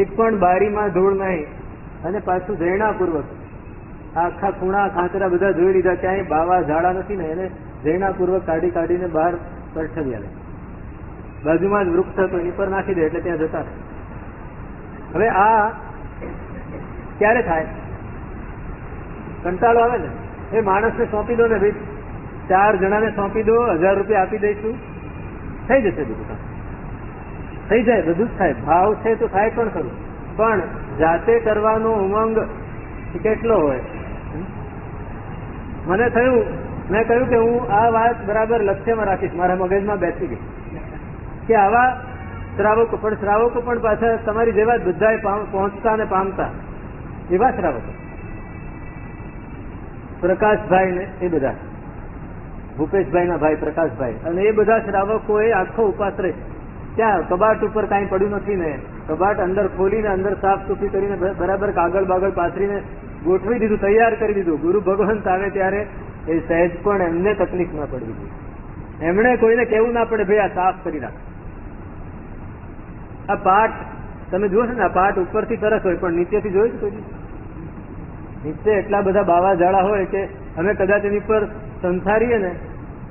એક પણ બારીમાં ધૂળ નહીં. અને પાછું જૈણાપૂર્વક આખા ખૂણા ખાંચરા બધા જોઈ લીધા, ક્યાંય બાવા ઝાડા નથી ને, એને જૈણાપૂર્વક કાઢીને બહાર પરઠવી આવે. બાજુમાં જ વૃક્ષ હતો, એની પર નાખી દે એટલે ત્યાં જતા રહે. હવે આ ક્યારે થાય? કંટાળો આવે ને, એ માણસને સોંપી દો ને ભાઈ, 4 જણાને સોંપી દો, 1000 રૂપિયા આપી દઈશું, થઈ જશે બધું કામ. થઈ જાય, બધું જ થાય. ભાવ છે તો થાય પણ ખરું, પણ જાતે કરવાનો ઉમંગ કેટલો હોય. મને થયું, મેં કહ્યું કે હું આ વાત બરાબર લક્ષ્યમાં રાખીશ, મારા મગજમાં બેસી ગઈ કે આવા શ્રાવકો, પણ શ્રાવકો પણ પાછા તમારી જેવા જ બધાએ પહોંચતા અને પામતા એવા શ્રાવકો. પ્રકાશભાઈ ને એ બધા, ભૂપેશભાઈ ના ભાઈ પ્રકાશભાઈ, અને એ બધા શ્રાવકોએ આખો ઉપાસ રહી. ત્યાં કબાટ ઉપર કાંઈ પડ્યું નથી ને, કબાટ અંદર ખોલીને અંદર સાફ સુફી કરીને બરાબર કાગળ બાગળ પાથરીને ગોઠવી દીધું, તૈયાર કરી દીધું. ગુરુ ભગવંત આવે ત્યારે એ સહેજ પણ એમને તકલીફ ના પડવી જોઈએ. એમણે કોઈને કેવું ના પડે ભાઈ આ સાફ કરી નાખ. આ પાઠ તમે જુઓ છો ને, આ પાઠ ઉપરથી સરસ હોય પણ નીચેથી જોયું કોઈ નીચે એટલા બધા બાવા ઝાડા હોય કે અમે કદાચ એની પર સંસારીએ ને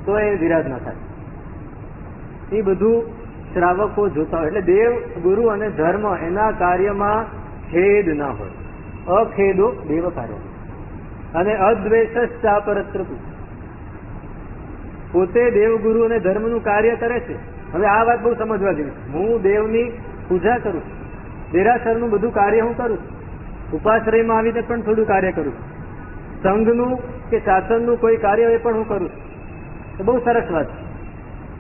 તો એ વિરાજ ના થાય. એ બધું શ્રાવકો જોતા હોય. એટલે દેવ, ગુરુ અને ધર્મ એના કાર્યમાં ખેદ ના હોય. અખેદો દેવ કાર્ય અને અદ્વેષા પરત્રપુ. પોતે દેવગુરુ અને ધર્મનું કાર્ય કરે છે. હવે આ વાત બહુ સમજવા જેવી. હું દેવની પૂજા કરું છું, દેરાસરનું બધું કાર્ય હું કરું છું, ઉપાશ્રયમાં આવીને પણ થોડું કાર્ય કરું છું, સંઘનું કે શાસનનું કોઈ કાર્ય એ પણ હું કરું છું. એ બહુ સરસ વાત છે.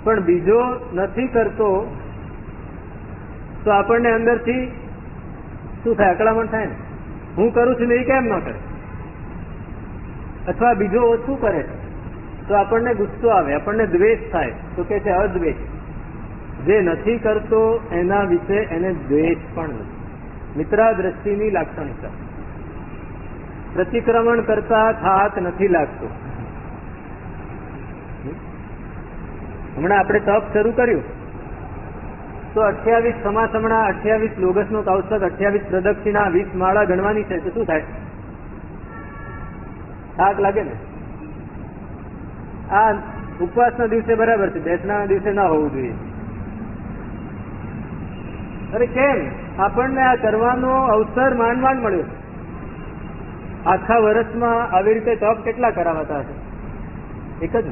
પણ બીજો નથી કરતો તો આપણને અંદરથી શું થાય? અકળામણ થાય ને. હું કરું છું ને એ કેમ ન કરે? અથવા બીજો ઓછું કરે છે તો આપણને ગુસ્સો આવે, આપણને દ્વેષ થાય. તો કે છે અદ્વેષ. જે નથી કરતો એના વિશે એને દ્વેષ પણ નથી. મિત્રા દ્રષ્ટિની લાક્ષણિકતા. પ્રતિક્રમણ કરતા થાક નથી લાગતો. હમણાં આપણે તપ શરૂ કર્યું તો 28 સમાસમણા, 28 લોગસનો કૌશક, 28 પ્રદક્ષિણા, 20 માળા ગણવાની છે. તો શું થાય? થાક લાગે ને. આ ઉપવાસના દિવસે બરાબર છે, બેસનાના દિવસે ના હોવું જોઈએ. અરે કેમ? આપણને આ કરવાનો અવસર માંડ માંડ મળ્યો. આખા વર્ષમાં આવી રીતે તપ કેટલા કરાવતા હશે? એક જ.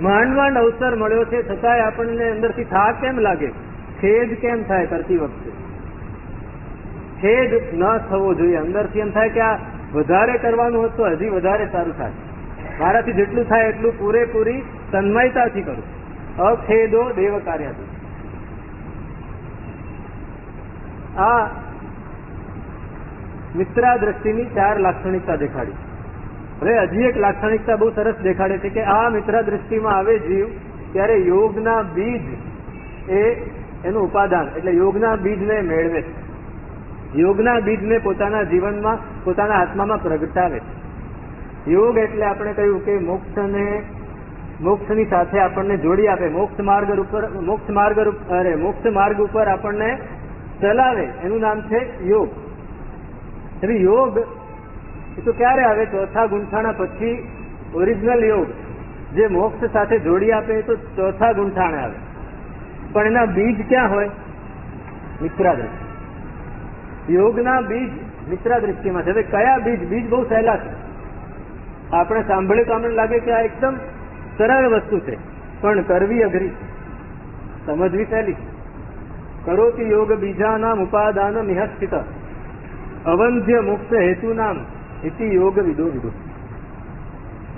માંડ માંડ અવસર મળ્યો છે, છતાંય આપણને અંદરથી થાક કેમ લાગે? ખેદ કેમ થાય કરતી વખતે? ખેદ ન થવો જોઈએ. અંદરથી એમ થાય કે આ વધારે કરવાનું હતું, હજી વધારે સારું થાય. મારાથી જેટલું થાય એટલું પૂરેપૂરી તન્મયતાથી કરું. અખેદો દેવ કાર્યથી. આ મિત્રા દ્રષ્ટિની 4 લાક્ષણિકતા દેખાડી. હવે હજી એક લાક્ષણિકતા બહુ સરસ દેખાડે છે કે આ મિત્રા દ્રષ્ટિમાં આવે જીવ ત્યારે યોગના બીજ એ એનું ઉપાદાન, એટલે યોગના બીજને મેળવે છે. યોગના બીજને પોતાના જીવનમાં, પોતાના આત્મામાં પ્રગટાવે છે. યોગ એટલે આપણે કહ્યું કે મોક્ષની સાથે આપણને જોડી આપે, મોક્ષ માર્ગ ઉપર આપણને ચલાવે, એનું નામ છે યોગ. હવે યોગ એ તો ક્યારે આવે? ચોથા ગુંઠાણા પછી ઓરિજિનલ યોગ જે મોક્ષ સાથે જોડી આપે એ તો ચોથા ગુંઠાણે આવે. પણ એના બીજ ક્યાં હોય? મિત્રા દ્રષ્ટિ. યોગના બીજ મિત્રા દ્રષ્ટિમાં છે. હવે કયા બીજ? બીજ બહુ સહેલા છે. આપણે સાંભળે તો આપણને લાગે કે આ એકદમ સરળ વસ્તુ છે, પણ કરવી અઘરી, સમજવી સહેલી. કરોતિ યોગ બીજાનામ ઉપાદાન નિહસ્થિત અવંધ્ય મોક્ષ હેતુ નામ ઇતિ યોગ વિદો વિદુ.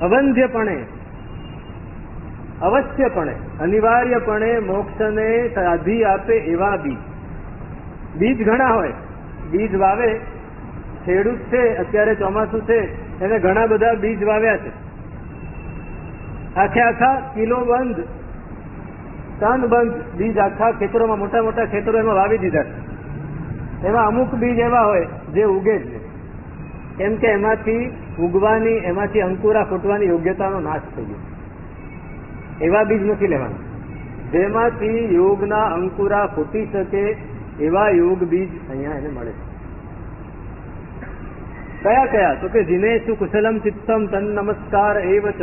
અવંધ્યપણે, અવશ્યપણે, અનિવાર્યપણે મોક્ષને સાધી આપે એવા બીજ. બીજ ઘણા હોય. બીજ વાવે ખેડૂત છે, અત્યારે ચોમાસું છે, એને ઘણા બધા બીજ વાવ્યા છે. આખા કિલોબંધ, ટનબંધ બીજ આખા ખેતરોમાં, મોટા મોટા ખેતરો એમાં વાવી દીધા છે. એમાં અમુક બીજ એવા હોય જે ઉગે જ નહીં, કેમ કે એમાંથી ઉગવાની, એમાંથી અંકુરા ફૂટવાની યોગ્યતાનો નાશ થઈ ગયો. એવા બીજ નથી લેવાના. જેમાંથી યોગના અંકુરા ફૂટી શકે એવા યોગ બીજ અહીંયા એને મળે છે. કયા કયા? તો કે જીનેશુ કુશલમ ચિત્તમ તન નમસ્કાર એવ ચ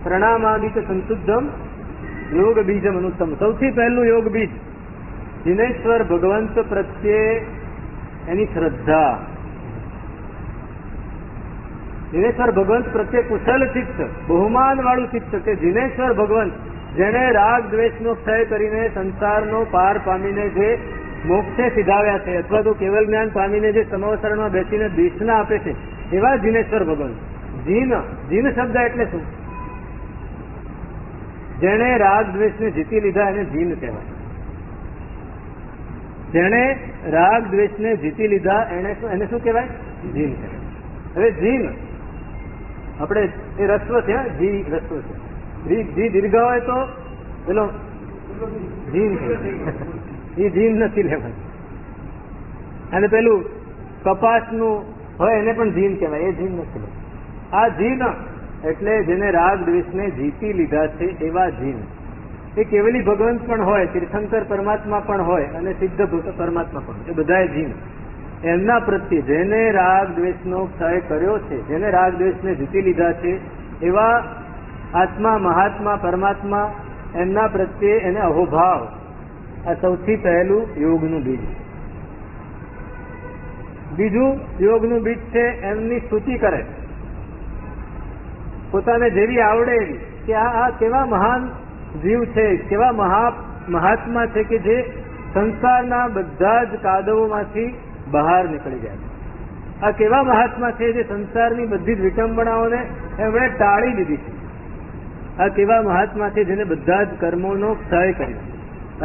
પ્રણામાદિ ચ સંશુદ્ધમ યોગ બીજમ અનુત્તમ. સૌથી પહેલું યોગ બીજ જીનેશ્વર ભગવંત પ્રત્યે એની શ્રદ્ધા. જીનેશ્વર ભગવંત પ્રત્યે કુશલ ચિત્ત, બહુમાન વાળું ચિત્ત, કે જીનેશ્વર ભગવંત જેને રાગ દ્વેષનો ક્ષય કરીને સંસારનો પાર પામીને જે મોક્ષે સિધાવ્યા છે, અથવા તો કેવલ જ્ઞાન પામીને જે સમવસરણમાં બેસીને દેશના આપે છે, એવા જીનેશ્વર ભગવંત. જીન શબ્દ એટલે શું? જેને રાગ દ્વેષને જીતી લીધા એને જીન કહેવાય. જેણે રાગ દ્વેષને જીતી લીધા એને શું કહેવાય? જીન કહેવાય. હવે જીન આપણે એ રસ્વ છે, જી રસ્વ છે, જી દીર્ઘ હોય તો પેલો જીન એ જીન નથી લેવાનું. અને પેલું કપાસનું હોય એને પણ જીન કહેવાય, એ જીન નથી લેવાનું. આ જીન એટલે જેને રાગ દ્વેષને જીતી લીધા છે એવા જીન. એ કેવલી ભગવંત પણ હોય, તીર્થંકર પરમાત્મા પણ હોય અને સિદ્ધ પરમાત્મા પણ, એ બધા જીન. એમના પ્રત્યે જેને રાગ દ્વેષનો ક્ષય કર્યો છે, જેને રાગ દ્વેષને જીતી લીધા છે એવા આત્મા, મહાત્મા, પરમાત્મા, એમના પ્રત્યે એને અહોભાવ. આ સૌથી પહેલું યોગનું બીજ. બીજું યોગનું બીજ છે એમની સ્તુતિ કરે, પોતાને જેવી આવડે એવી, કે આ કેવા મહાન જીવ છે, કેવા મહાત્મા છે કે જે સંસારના બધા જ કાદવોમાંથી બહાર નીકળી જાય. આ કેવા મહાત્મા છે જે સંસારની બધી જ વિટંબણાઓને એમણે ટાળી દીધી છે. આ કેવા મહાત્મા છે જેને બધા જ કર્મોનો ક્ષય કર્યો.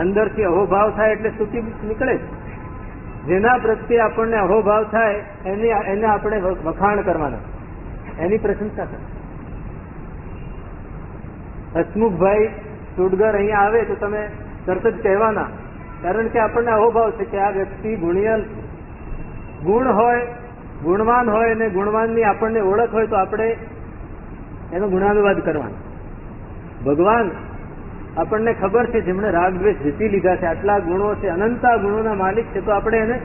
અંદરથી અહોભાવ થાય એટલે સ્તુતિ નીકળે. જેના પ્રત્યે આપણને અહોભાવ થાય એને આપણે વખાણ કરવાના, એની પ્રશંસા કરવાની. હસમુખભાઈ સુડગર અહીંયા આવે તો તમે તરત જ કહેવાના, કારણ કે આપણને અહોભાવ છે કે આ વ્યક્તિ ગુણ હોય, ગુણવાન હોય, અને ગુણવાનની આપણને ઓળખ હોય તો આપણે એનો ગુણાનુવાદ કરવાનો. ભગવાન આપણને ખબર છે જેમણે રાગ દ્વેષ જીતી લીધા છે, આટલા ગુણો છે, અનંતા ગુણોના માલિક છે, તો આપણે એને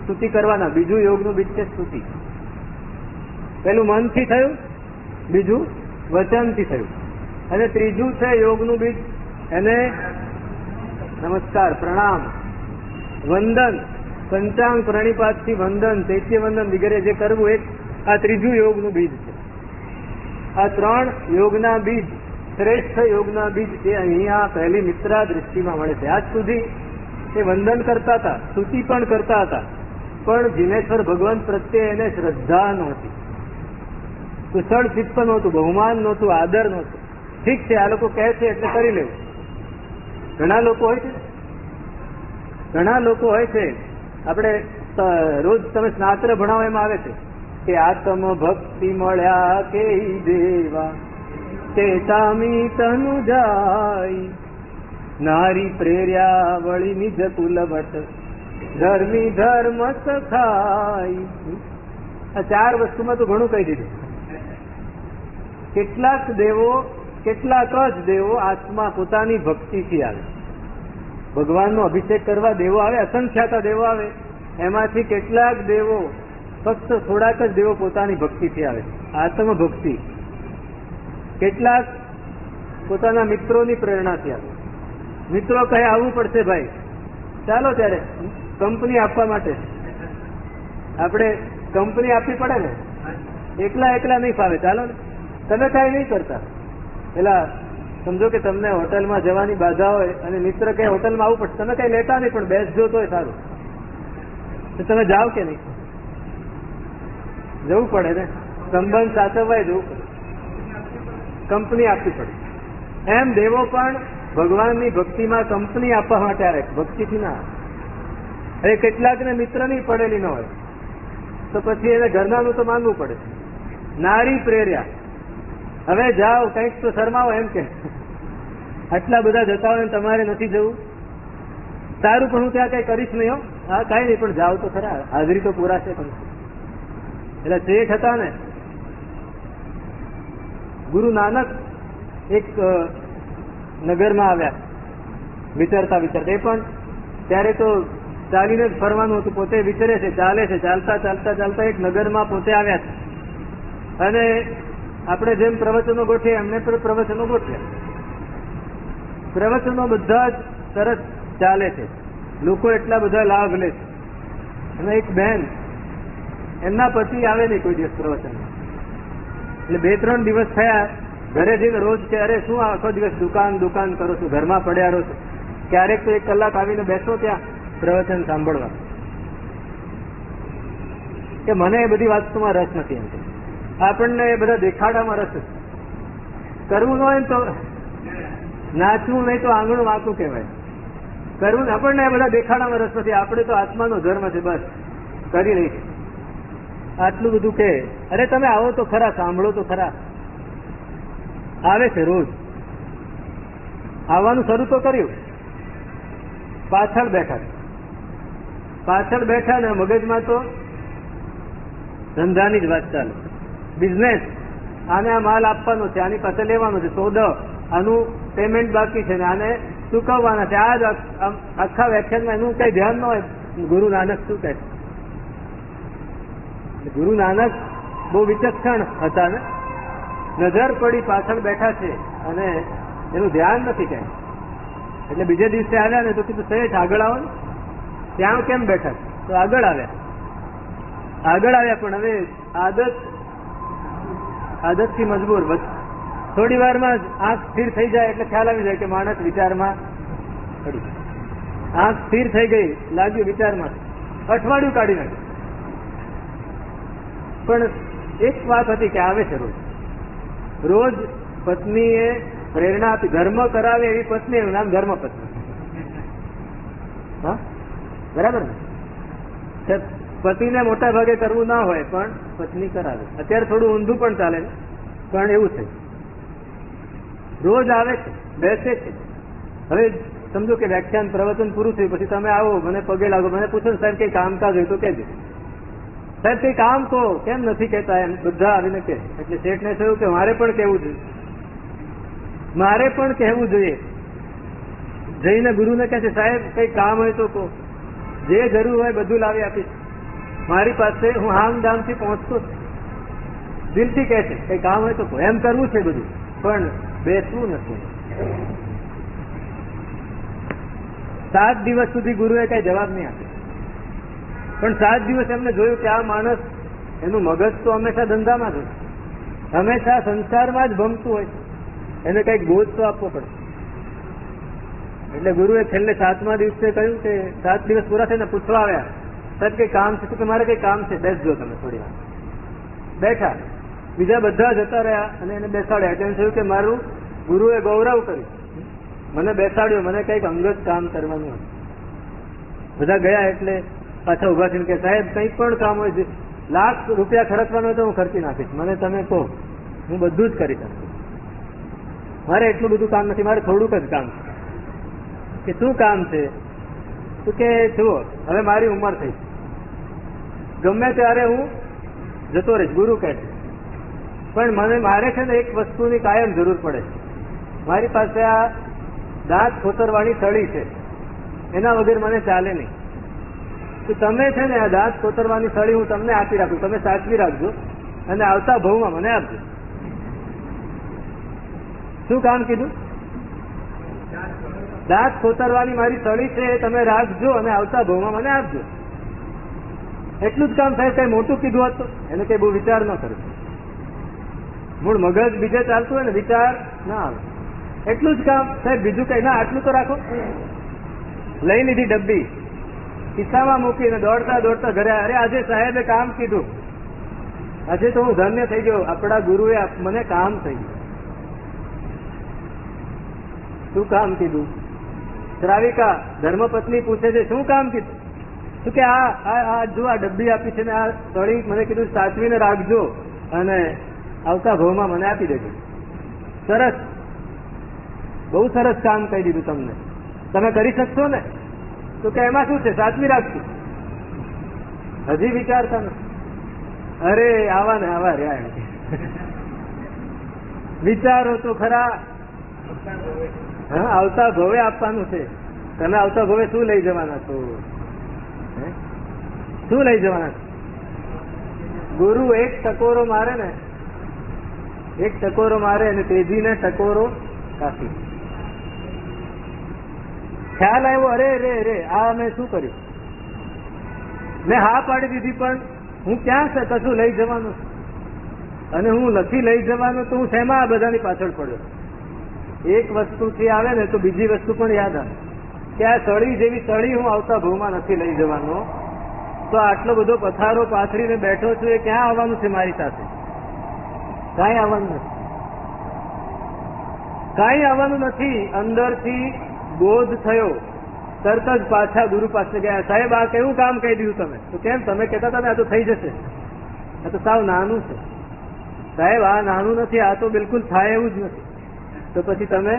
સ્તુતિ કરવાના. બીજું યોગનું બીજ છે સ્તુતિ. પેલું મનથી થયું, બીજું વચનથી થયું, અને ત્રીજું છે યોગનું બીજ એને નમસ્કાર, પ્રણામ, વંદન, પંચાંગ પ્રણિપાતથી વંદન, ચૈત્ય વંદન વગેરે જે કરવું, એક આ ત્રીજું યોગનું બીજ છે. આ ત્રણ યોગના બીજ, શ્રેષ્ઠ યોગના બીજ એ અહીંયા પહેલી મિત્રા દૃષ્ટિમાં મળે છે. આજ સુધી એ વંદન કરતા હતા, સ્તુતિ પણ કરતા હતા, પણ જીનેશ્વર ભગવાન પ્રત્યે એને શ્રદ્ધા નહોતી, કુશળ ચિત્ત નહોતું, બહુમાન નહોતું, આદર નહોતું. ઠીક છે, આ લોકો કહે છે એટલે કરી લેવું. ઘણા લોકો હોય છે આપણે રોજ તમે સ્નાત્ર ભણાવો એમાં આવે છે કે આત્મ ભક્તિ મળ્યા કે દેવા તે તામી તનુ જાય, નારી પ્રેર્યા વળી નિજ કુલવટ ધર્મી ધર્મ સખાય. આ ચાર વસ્તુમાં તો ઘણું કહી દીધું. કેટલાક જ દેવો આત્મા પોતાની ભક્તિથી આવે. ભગવાનનો અભિષેક કરવા દેવો આવે, અસંખ્યાતા દેવો આવે, એમાંથી કેટલાક દેવો, ફક્ત થોડાક જ દેવો પોતાની ભક્તિથી આવે, આત્મભક્તિ. કેટલાક પોતાના મિત્રોની પ્રેરણાથી આવે. મિત્રો કહે આવવું પડશે ભાઈ, ચાલો ત્યારે કંપની આપવા માટે આપણે કંપની આપવી પડે ને, એકલા નહીં ફાવે, ચાલો ને. તમે કાંઈ નહીં કરતા, પેલા સમજો કે તમને હોટલમાં જવાની બાધા હોય અને મિત્ર કહે હોટલમાં આવવું પડશે, તમે કઈ લેતા નહીં પણ બેસજો તોય સારું, તો તમે જાઓ કે નહીં? જવું પડે ને, સંબંધ સાચવવાય જવું પડે, કંપની આપવી પડે. એમ દેવો પણ ભગવાનની ભક્તિમાં કંપની આપવા માટે આવે, ભક્તિથી ના. હવે કેટલાકને મિત્રની પડેલી ન હોય તો પછી એને ઘરનાનું તો માનવું પડે. નારી પ્રેર્યા, હવે જાઓ કંઈક તો શરમાવો, એમ કે આટલા બધા જતા હોય તમારે નથી જવું, સારું પણ હું ત્યાં કઈ કરીશ નહીં હો. હા કાંઈ નહીં, પણ જાઓ તો ખરા, હાજરી તો પૂરાશે. પણ એટલે શેઠ હતા ને ગુરુ નાનક, એક નગરમાં આવ્યા વિચરતા, એ પણ ત્યારે તો ચાલીને જ ફરવાનું હતું, પોતે વિચરે છે, ચાલે છે, ચાલતા એક નગરમાં પોતે આવ્યા છે. અને આપણે જેમ પ્રવચનો ગોઠવીએ એમને પણ પ્રવચનો ગોઠવ્યા. પ્રવચનો બધા જ સરસ ચાલે છે, લોકો એટલા બધા લાભ લે છે. અને એક બહેન, એમના પતિ આવે નહીં કોઈ દિવસ પ્રવચનમાં, એટલે 2-3 દિવસ થયા, ઘરે જઈને રોજ કે અરે શું આખો દિવસ દુકાન કરો છો, ઘરમાં પડ્યા રહો છો, ક્યારેક તો 1 કલાક આવીને બેસો ત્યાં પ્રવચન સાંભળવા. કે મને એ બધી વાતોમાં રસ નથી. એમ આપણને એ બધા દેખાડામાં રસ કરવું ન હોય તો નાચવું, નહીં તો આંગણું વાંકું કહેવાય. કરવું ને આપણને આ બધા દેખાડામાં રસ નથી. આપણે તો આત્માનો ધર્મ છે, બસ કરી લઈશ. આટલું બધું કે અરે તમે આવો તો ખરા, સાંભળો તો ખરા. આવે છે રોજ, આવવાનું શરૂ તો કર્યું. પાછળ બેઠા ને મગજમાં તો ધંધાની જ વાત ચાલે. બિઝનેસ, આને આ માલ આપવાનો છે, આની પાસે લેવાનો છે, સોદો, આનું પેમેન્ટ બાકી છે ને આને ચૂકવવાના છે. આ જ આખા વ્યાખ્યાનમાં એનું કઈ ધ્યાન ન હોય. ગુરુ નાનક શું કહે? ગુરુ નાનક બહુ વિચક્ષણ હતા ને, નજર પડી પાછળ બેઠા છે અને એનું ધ્યાન નથી કઈ. એટલે બીજે દિવસે આવ્યા ને તો કીધું શેઠ આગળ આવો ને. ત્યાં કેમ બેઠા? તો આગળ આવ્યા પણ હવે આદતથી મજબૂર. થોડી વારમાં આંખ સ્થિર થઈ જાય એટલે ખ્યાલ આવી જાય કે માણસ વિચારમાં પડી. આંખ સ્થિર થઈ ગઈ, લાગ્યું વિચારમાં, અઠવાડિયું કાઢી નાખ્યું. પણ એક વાત હતી કે આવે છે રોજ પત્નીએ પ્રેરણા આપી, ધર્મ કરાવે એવી પત્ની, એનું નામ ધર્મ પત્ની. હા, બરાબર ને? પતિને મોટા ભાગે કરવું ના હોય પણ પત્ની કરાવે. અત્યારે થોડું ઊંધું પણ ચાલે પણ એવું છે. રોજ આવે છે, બેસે છે. હવે સમજો કે વ્યાખ્યાન પ્રવચન પૂરું થયું પછી તમે આવો, મને પગે લાગો, મને પૂછો સાહેબ કઈ કામકાજ હોય તો કહેજો. સાહેબ કઈ કામ તો કેમ નથી કહેતા? એમ બધા આવીને કહે. એટલે શેઠને થયું કે મારે પણ કહેવું જોઈએ. જઈને ગુરુને કહે છે સાહેબ કઈ કામ હોય તો કહો, જે જરૂર હોય બધું લાવી આપીશ. મારી પાસે હું હામદામથી પહોંચતો દિલથી કહે છે કઈ કામ હોય તો કહો. એમ કરવું છે બધું પણ બેસવું નથી. 7 દિવસ સુધી ગુરુએ કઈ જવાબ નહીં આપ્યો. પણ 7 દિવસ એમને જોયું કે આ માણસ, એનું મગજ તો હંમેશા ધંધામાં જ હોય, હંમેશા સંસારમાં જ ભમતું હોય, એને કઈક બોધ તો આપવો પડે. એટલે ગુરુએ છેલ્લે 7મા દિવસે કહ્યું કે 7 દિવસ પૂરા થઈને પૂછવા આવ્યા, સાહેબ કઈ કામ છે? તો કે મારે કઈ કામ છે, બેસજો તમે થોડી વાર. બેઠા, બીજા બધા જતા રહ્યા અને એને બેસાડ્યા. એટલે થયું કે મારું ગુરુએ ગૌરવ કર્યું, મને બેસાડ્યો, મને કઈક અંગત કામ કરવાનું હતું. બધા ગયા એટલે પાછા ઉભા થઈને કે સાહેબ કંઈ પણ કામ હોય, લાખ રૂપિયા ખર્ચવાનો હોય તો હું ખર્ચી નાખીશ, મને તમે કહો, હું બધું જ કરી શકું. મારે એટલું બધું કામ નથી, મારે થોડુંક જ કામ છે. કે શું કામ છે? તો કે જુઓ હવે મારી ઉંમર થઈ, ગમે ત્યારે હું જતો રહીશ, ગુરુ કહે છે, પણ મારે છે ને એક વસ્તુની કાયમ જરૂર પડે છે. મારી પાસે આ દાંત ખોતરવાળી સળી છે, એના વગર મને ચાલે નહીં. તો તમે છે ને આ દાંત ખોતરવાની સળી હું તમને આપી રાખું, તમે સાચવી રાખજો અને આવતા ભાવમાં મને આપજો. શું કામ કીધું? દાંત ખોતરવાની મારી સળી છે એ તમે રાખજો અને આવતા ભાવમાં મને આપજો. એટલું જ કામ થાય. કઈ મોટું કીધું હોત તો એને કઈ બહુ વિચાર ન કરે. મૂળ મગજ બીજે ચાલતું હોય ને, વિચાર ના આવે. એટલું જ કામ સાહેબ, બીજું કઈ ના. આટલું તો રાખો. લઈ લીધી ડબ્બી, ખિસ્સામાં મૂકીને દોડતા દોડતા ઘરે. અરે આજે સાહેબે કામ કીધું, આજે તો હું ધન્ય થઈ ગયો, આપણા ગુરુએ મને કામ થઈ ગયું. શું કામ કીધું? શ્રાવિકા ધર્મપત્ની પૂછે છે શું કામ કીધું? શું કે આ જો આ ડબ્બી આપી છે ને આ સળી મને કીધું સાચવીને રાખજો અને આવતા ભાવમાં મને આપી દેજો. સરસ, બહુ સરસ કામ કહી દીધું તમને, તમે કરી શકશો ને? તો કે એમાં શું છે, સાચવી રાખશું. હજી વિચારતા નથી. અરે આવા ને આવા રહ્યા. વિચારો તો ખરા. હા, આવતા ભવે આપવાનું છે. તમે આવતા ભવે શું લઈ જવાના છો? શું લઈ જવાના છો? ગુરુ એક ટકોરો મારે ને, એક ટકોરો મારે અને તેજીને ટકોરો કાપી. ખ્યાલ આવ્યો, અરે રે રે આ મેં શું કર્યું? મેં હા પાડી દીધી, પણ હું ક્યાં કશું લઈ જવાનું અને હું નથી લઈ જવાનું, તો હું શેમાં આ બધાની પાછળ પડ્યો? એક વસ્તુથી આવે ને તો બીજી વસ્તુ પણ યાદ આવે કે આ સળી જેવી સળી હું આવતા ભાવમાં નથી લઈ જવાનો, તો આટલો બધો પથારો પાથરીને બેઠો છું, એ ક્યાં આવવાનું છે મારી સાથે? કાંઈ આવવાનું નથી, કાંઈ આવવાનું નથી. અંદરથી બોધ થયો તરત જ પાછા ગુરુ પાસે ગયા, સાહેબ આ કેવું કામ કહી દીધું તમે? તો કેમ? તમે કહેતા હતા ને આ તો થઈ જશે, આ તો સાવ નાનું છે. સાહેબ આ નાનું નથી, આ તો બિલકુલ થાય એવું જ નથી. તો પછી તમે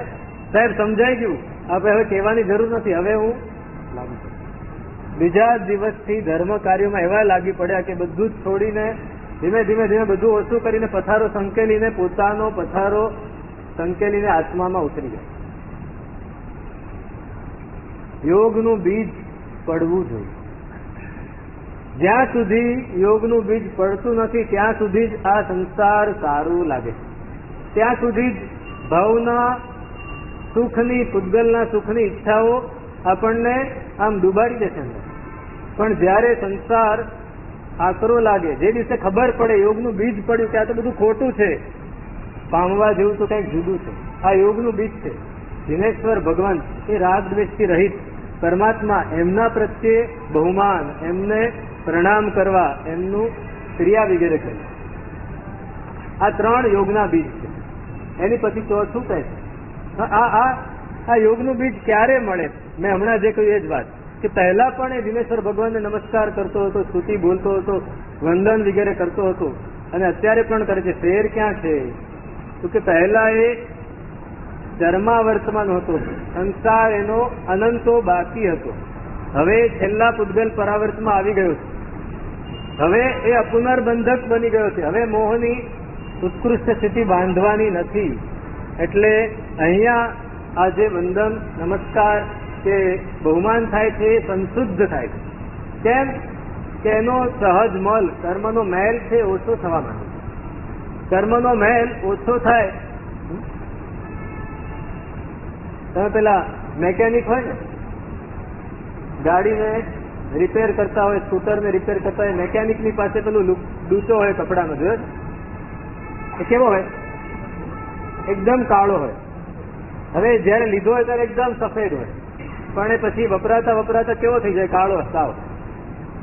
સાહેબ સમજાઈ ગયું, આપણે હવે કહેવાની જરૂર નથી, હવે હું લાગુ છું. બીજા દિવસથી ધર્મ કાર્યોમાં એવા લાગી પડ્યા કે બધું જ છોડીને ધીમે ધીમે ધીમે બધું ઓછું કરીને પથારો સંકેલીને પોતાનો પથારો સંકેલીને આત્મામાં ઉતરી ગયા. યોગનું બીજ પડવું જોઈએ. જ્યાં સુધી યોગનું બીજ પડતું નથી ત્યાં સુધી જ આ સંસાર સારું લાગે, ત્યાં સુધી જ ભાવના સુખની, પૂતગલના સુખની ઈચ્છાઓ આપણને આમ ડૂબાડી દેશે. પણ જ્યારે સંસાર આકરો લાગે, જે દિવસે ખબર પડે યોગનું બીજ પડ્યું કે આ તો બધું ખોટું છે, પામવા જેવું તો કંઈક જુદું છે, આ યોગનું બીજ છે, દિનેશ્વર ભગવાન એ રાગ દ્વેષથી રહિત પરમાત્મા, એમના પ્રત્યે બહુમાન, એમને પ્રણામ કરવા, એમનું ક્રિયા વગેરે કરવી, આ 3 યોગના બીજ છે. એની પછી ચોથું કહે છે આ યોગનું બીજ ક્યારે મળે? મેં હમણાં જે કહ્યું એ જ વાત કે પહેલા પણ એ દિનેશ્વર ભગવાનને નમસ્કાર કરતો હતો, સ્તુતિ બોલતો હતો, વંદન વગેરે કરતો હતો, અને અત્યારે પણ કરે છે. ફેર ક્યાં છે? તો કે પહેલા એ ચરમાવર્તમાન હતો, સંસાર એનો અનંતો બાકી હતો. હવે છેલ્લા પૂતગલ પરાવર્તમાં આવી ગયો છે. હવે એ અપુનર્બંધક બની ગયો છે. હવે મોહની ઉત્કૃષ્ટ સ્થિતિ બાંધવાની નથી. એટલે અહીંયા આ જે વંદન, નમસ્કાર કે બહુમાન થાય છે એ સંશુદ્ધ થાય છે. કેમ? કે એનો સહજ મલ, કર્મનો મેલ છે ઓછો થવા માંડે. કર્મનો મેલ ઓછો થાય. તમે પેલા મેકેનિક હોય ને, ગાડીને રિપેર કરતા હોય, સ્કૂટરને રિપેર કરતા હોય, મેકેનિકની પાસે પેલું ડૂચો હોય કપડાનો, જોયો? એ કેવો હોય? એકદમ કાળો હોય. હવે જયારે લીધો હોય ત્યારે એકદમ સફેદ હોય, પણ એ પછી વપરાતા વપરાતા કેવો થઈ જાય? કાળો સાવ.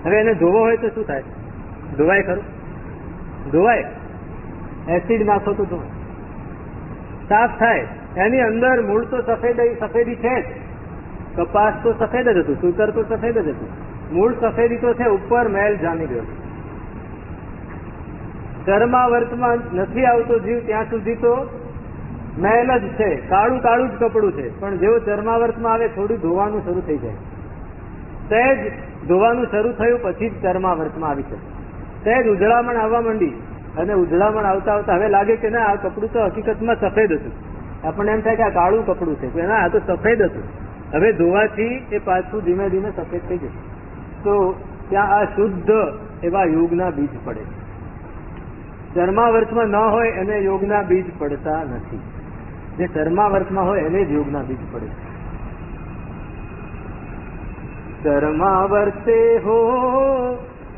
હવે એને ધોવો હોય તો શું થાય? ધોવાય ખરું? ધોવાય? એસિડ નાખો તો ધોવાય, સાફ થાય. એની અંદર મૂળ તો સફેદી છે જ. કપાસ તો સફેદ જ હતું, સૂતર તો સફેદ જ હતું, મૂળ સફેદી તો છે, ઉપર મેલ જામી ગયો. ચરમાવર્તમાં નથી આવતો જીવ ત્યાં સુધી તો મેલ જ છે, કાળું કાળું જ કપડું છે. પણ જેવો ચરમાવર્તમાં આવે થોડું ધોવાનું શરૂ થઈ જાય, સહેજ ધોવાનું શરૂ થયું પછી જ ચરમાવર્તમાં આવી શકે. સહેજ ઉજળામણ આવવા માંડી, અને ઉજળામણ આવતા આવતા હવે લાગે કે ના, આ કપડું તો હકીકતમાં સફેદ હતું. આપણને એમ થાય કે આ કાળું કપડું છે, ના આ તો સફેદ હતું. હવે ધોવાથી એ પાછું ધીમે ધીમે સફેદ થઈ જશે. તો ત્યાં આ શુદ્ધ એવા યોગના બીજ પડે. ચરમાવર્તમાં ન હોય એને યોગના બીજ પડતા નથી. જે ચરમાવર્તમાં હોય એને જ યોગના બીજ પડે. ચરમાવર્તે હો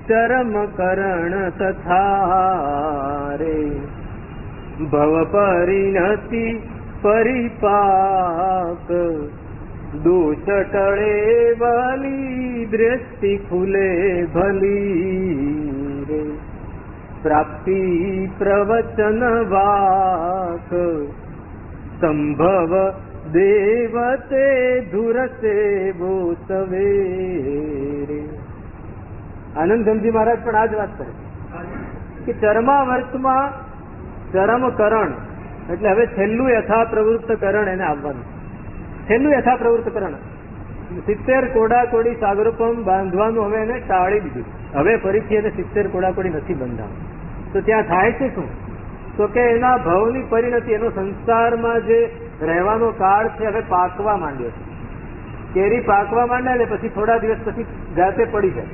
ચરમ કરણ તથારે ભવ પરિણતિ પરિપાક દોષ ટળે વાલી દ્રષ્ટિ ખુલે ભલી રે પ્રાપ્તિ પ્રવચન વાક સંભવ દેવતે ધુરસે વો સવેરે. આનંદધમજી મહારાજ પણ આ જ વાત કરે કે ચરમાવર્તમાં ચરમકરણ એટલે હવે છેલ્લું યથાપ્રવૃત્ત કરણ એને આવવાનું. છેલ્લું યથાપ્રવૃત્ત કરણ 70 કોડાકોડી સાગરોપમ બાંધવાનું હવે એને ટાળી દીધું. હવે ફરીથી એને 70 કોડાકોડી નથી બંધાવું. તો ત્યાં થાય છે શું? તો કે એના ભવની પરિણતિ, એનો સંસારમાં જે રહેવાનો કાળ છે હવે પાકવા માંડ્યો છે. કેરી પાકવા માંડે ને પછી થોડા દિવસ પછી જાતે પડી જાય.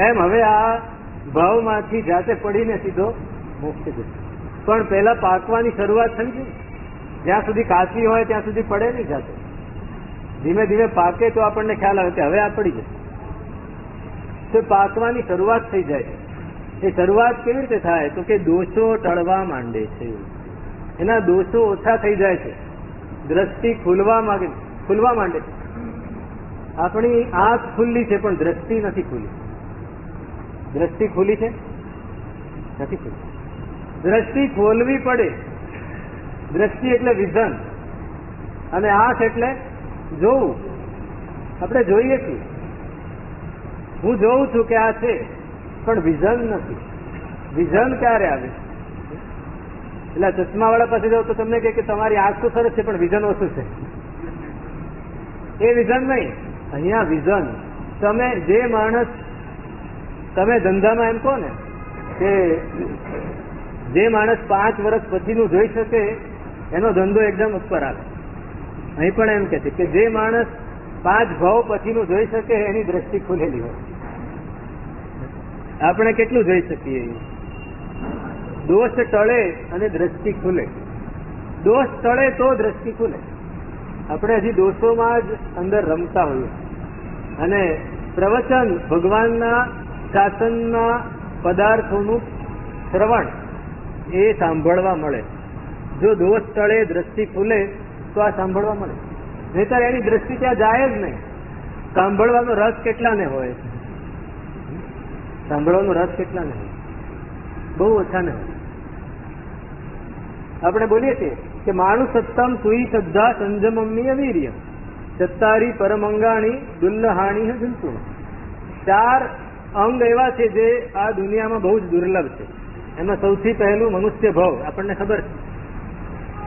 એમ હવે આ ભાવમાંથી જાતે પડીને સીધો મોક્ષ જશે. પણ પહેલા પાકવાની શરૂઆત થઈ ગઈ. જ્યાં સુધી કાચી હોય ત્યાં સુધી પડે નહીં જાતે. ધીમે ધીમે પાકે તો આપણને ખ્યાલ આવે કે હવે આ પડી જશે. તો પાકવાની શરૂઆત થઈ જાય છે. એ શરૂઆત કેવી રીતે થાય? તો કે દોષો ટળવા માંડે છે, એના દોષો ઓછા થઈ જાય છે, દ્રષ્ટિ ખુલવા માંડે છે. આપણી આંખ ખુલ્લી છે પણ દ્રષ્ટિ નથી ખુલી. દ્રષ્ટિ ખુલી છે? નથી ખુલી. દ્રષ્ટિ ખોલવી પડે. દ્રષ્ટિ એટલે વિઝન, અને આંખ એટલે જોવું. આપણે જોઈએ છીએ, હું જોઉં છું કે આ છે, પણ વિઝન નથી. વિઝન ક્યારે આવે? એટલે ચશ્મા વાળા પાસે જાઓ તો તમને કહે કે તમારી આંખ તો સરસ છે પણ વિઝન ઓછું છે. એ વિઝન નહીં. અહીંયા વિઝન, તમે જે માણસ, તમે ધંધામાં એમ કહો ને કે જે માણસ 5 વર્ષ પછીનું જોઈ શકે એનો ધંધો એકદમ ઉપર આવે. અહીં પણ એમ કે છે કે જે માણસ 5 ભાવ પછીનું જોઈ શકે એની દ્રષ્ટિ ખુલેલી હોય. આપણે કેટલું જોઈ શકીએ? દોષ ટળે અને દ્રષ્ટિ ખુલે. દોષ ટળે તો દ્રષ્ટિ ખુલે. આપણે હજી દોષોમાં જ અંદર રમતા હોઈએ. અને પ્રવચન, ભગવાનના શાસનના પદાર્થોનું શ્રવણ એ સાંભળવા મળે. જો દોષ ટળે, દ્રષ્ટિ ખુલે તો આ સાંભળવા મળે. નહીતર એની દ્રષ્ટિ ત્યાં જાય જ નહીં. સાંભળવાનો રસ કેટલાને હોય? સાંભળવાનો રસ કેટલાને હોય? બહુ ઓછાને હોય. આપણે બોલીએ છીએ કે માણુ સત્તમ સુઈ શ્રદ્ધા સંજમમની અવીર્ય સત્તારી પરમંગાણી દુલ્લહાણી જંતુ. 4 અંગ એવા છે જે આ દુનિયામાં બહુ જ દુર્લભ છે. એમાં સૌથી પહેલું મનુષ્ય ભાવ. આપણને ખબર છે,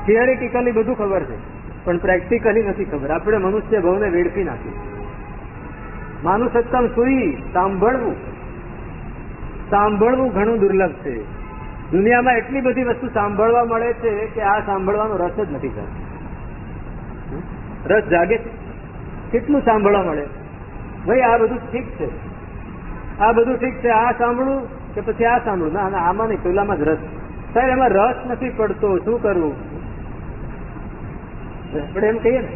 થિયરિટિકલી બધું ખબર છે, પણ પ્રેક્ટિકલી નથી ખબર. આપણે મનુષ્ય ભાવને વેડફી નાખીએ. માનુ સત્તમ સુઈ, સાંભળવું. સાંભળવું ઘણું દુર્લભ છે. દુનિયામાં એટલી બધી વસ્તુ સાંભળવા મળે છે કે આ સાંભળવાનો રસ જ નથી થતો. રસ જાગે છે? કેટલું સાંભળવા મળે? ભાઈ આ બધું ઠીક છે, આ બધું ઠીક છે, આ સાંભળવું કે પછી આ સાંભળવું? ના, આમાં નહીં, પેલામાં જ રસ. સાહેબ એમાં રસ નથી પડતો, શું કરવું? આપણે એમ કહીએ ને,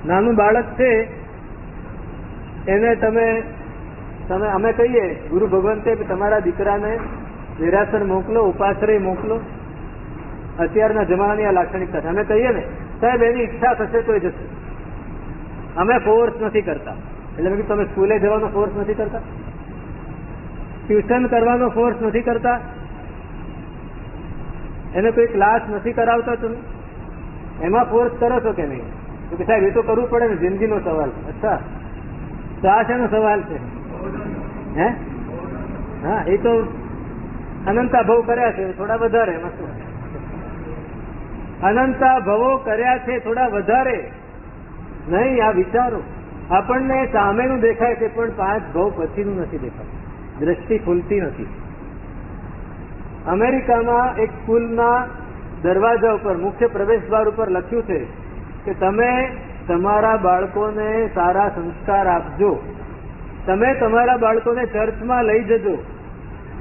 નાનું બાળક છે એને તમે અમે કહીએ, ગુરુ ભગવંતે તમારા દીકરાને નિરાસર મોકલો, ઉપાશ્રય મોકલો. અત્યારના જમાનાની આ લાક્ષણિકતા છે. અમે કહીએ ને, સાહેબ એની ઈચ્છા થશે તો જશે, અમે ફોર્સ નથી કરતા. એટલે મેં કીધું તમે સ્કૂલે જવાનો ફોર્સ નથી કરતા, ટ્યુશન કરવાનો ફોર્સ નથી કરતા, એને કોઈ ક્લાસ નથી કરાવતા, તમે એમાં ફોર્સ કરો છો કે નહીં? તો કે સાહેબ એ તો કરવું પડે ને, જિંદગીનો સવાલ. અચ્છા, તો આ શેનો સવાલ છે? હે? હા, એ તો અનંતા ભવ કર્યા છે, થોડા વધારે. એમાં શું? અનંતા ભવો કર્યા છે, થોડા વધારે નહીં. આ વિચારો આપણને સામેનું દેખાય છે, પણ 5 ભવ પછીનું નથી દેખાતું. દ્રષ્ટિ ખુલતી નથી. અમેરિકામાં એક સ્કૂલના દરવાજા ઉપર, મુખ્ય પ્રવેશ દ્વાર ઉપર લખ્યું છે કે તમે તમારા બાળકોને સારા સંસ્કાર આપજો, તમે તમારા બાળકોને ચર્ચમાં લઈ જજો,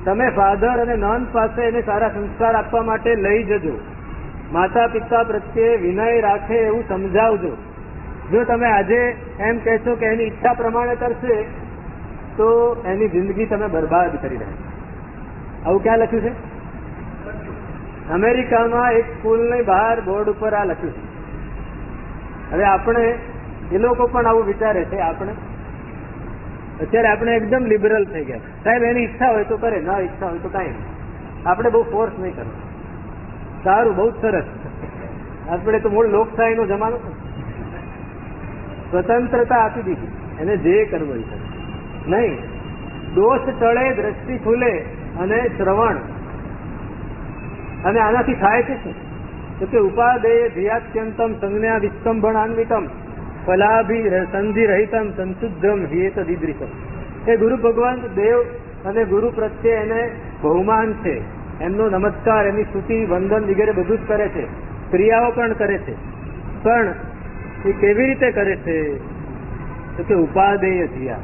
તમે ફાધર અને નન પાસે એને સારા સંસ્કાર આપવા માટે લઈ જજો, માતા પિતા પ્રત્યે વિનય રાખે એવું સમજાવજો. જો તમે આજે એમ કહેશો કે એની ઈચ્છા પ્રમાણે કરશે તો એની જિંદગી તમે બરબાદ કરી રહ્યા. આવું ક્યાં લખ્યું છે? અમેરિકામાં એક સ્કૂલની બહાર બોર્ડ ઉપર આ લખ્યું છે. હવે આપણે, એ લોકો પણ આવું વિચારે છે. અત્યારે આપણે એકદમ લિબરલ થઈ ગયા. સાહેબ એની ઈચ્છા હોય તો કરે, ના ઈચ્છા હોય તો કાંઈ નહીં. આપણે બહુ ફોર્સ નહીં કરવો. સારું, બહુ સરસ. આપણે તો મૂળ લોકશાહીનો જમાનો છે. સ્વતંત્રતા આપી દીધી, એને જે કરવું એ કરે. નહીં, દોષ ટળે, દ્રષ્ટિ ખુલે અને શ્રવણ. અને આનાથી થાય છે શું? તો કે ઉપાદેય ધ્યાત્યંતમ સંજ્ઞા વિસ્તંભણાન્વિતમ ફલાભી સંધિ રહિતમ સંશુદ્ધમ હિયેત દીદૃશમ. એ ગુરુ ભગવાન દેવ અને ગુરુ પ્રત્યે એને બહુમાન છે, એમનો નમસ્કાર, એમની સ્તુતિ, વંદન વગેરે બધું જ કરે છે, ક્રિયાઓ પણ કરે છે. પણ એ કેવી રીતે કરે છે? તો કે ઉપાદેય ધ્યા.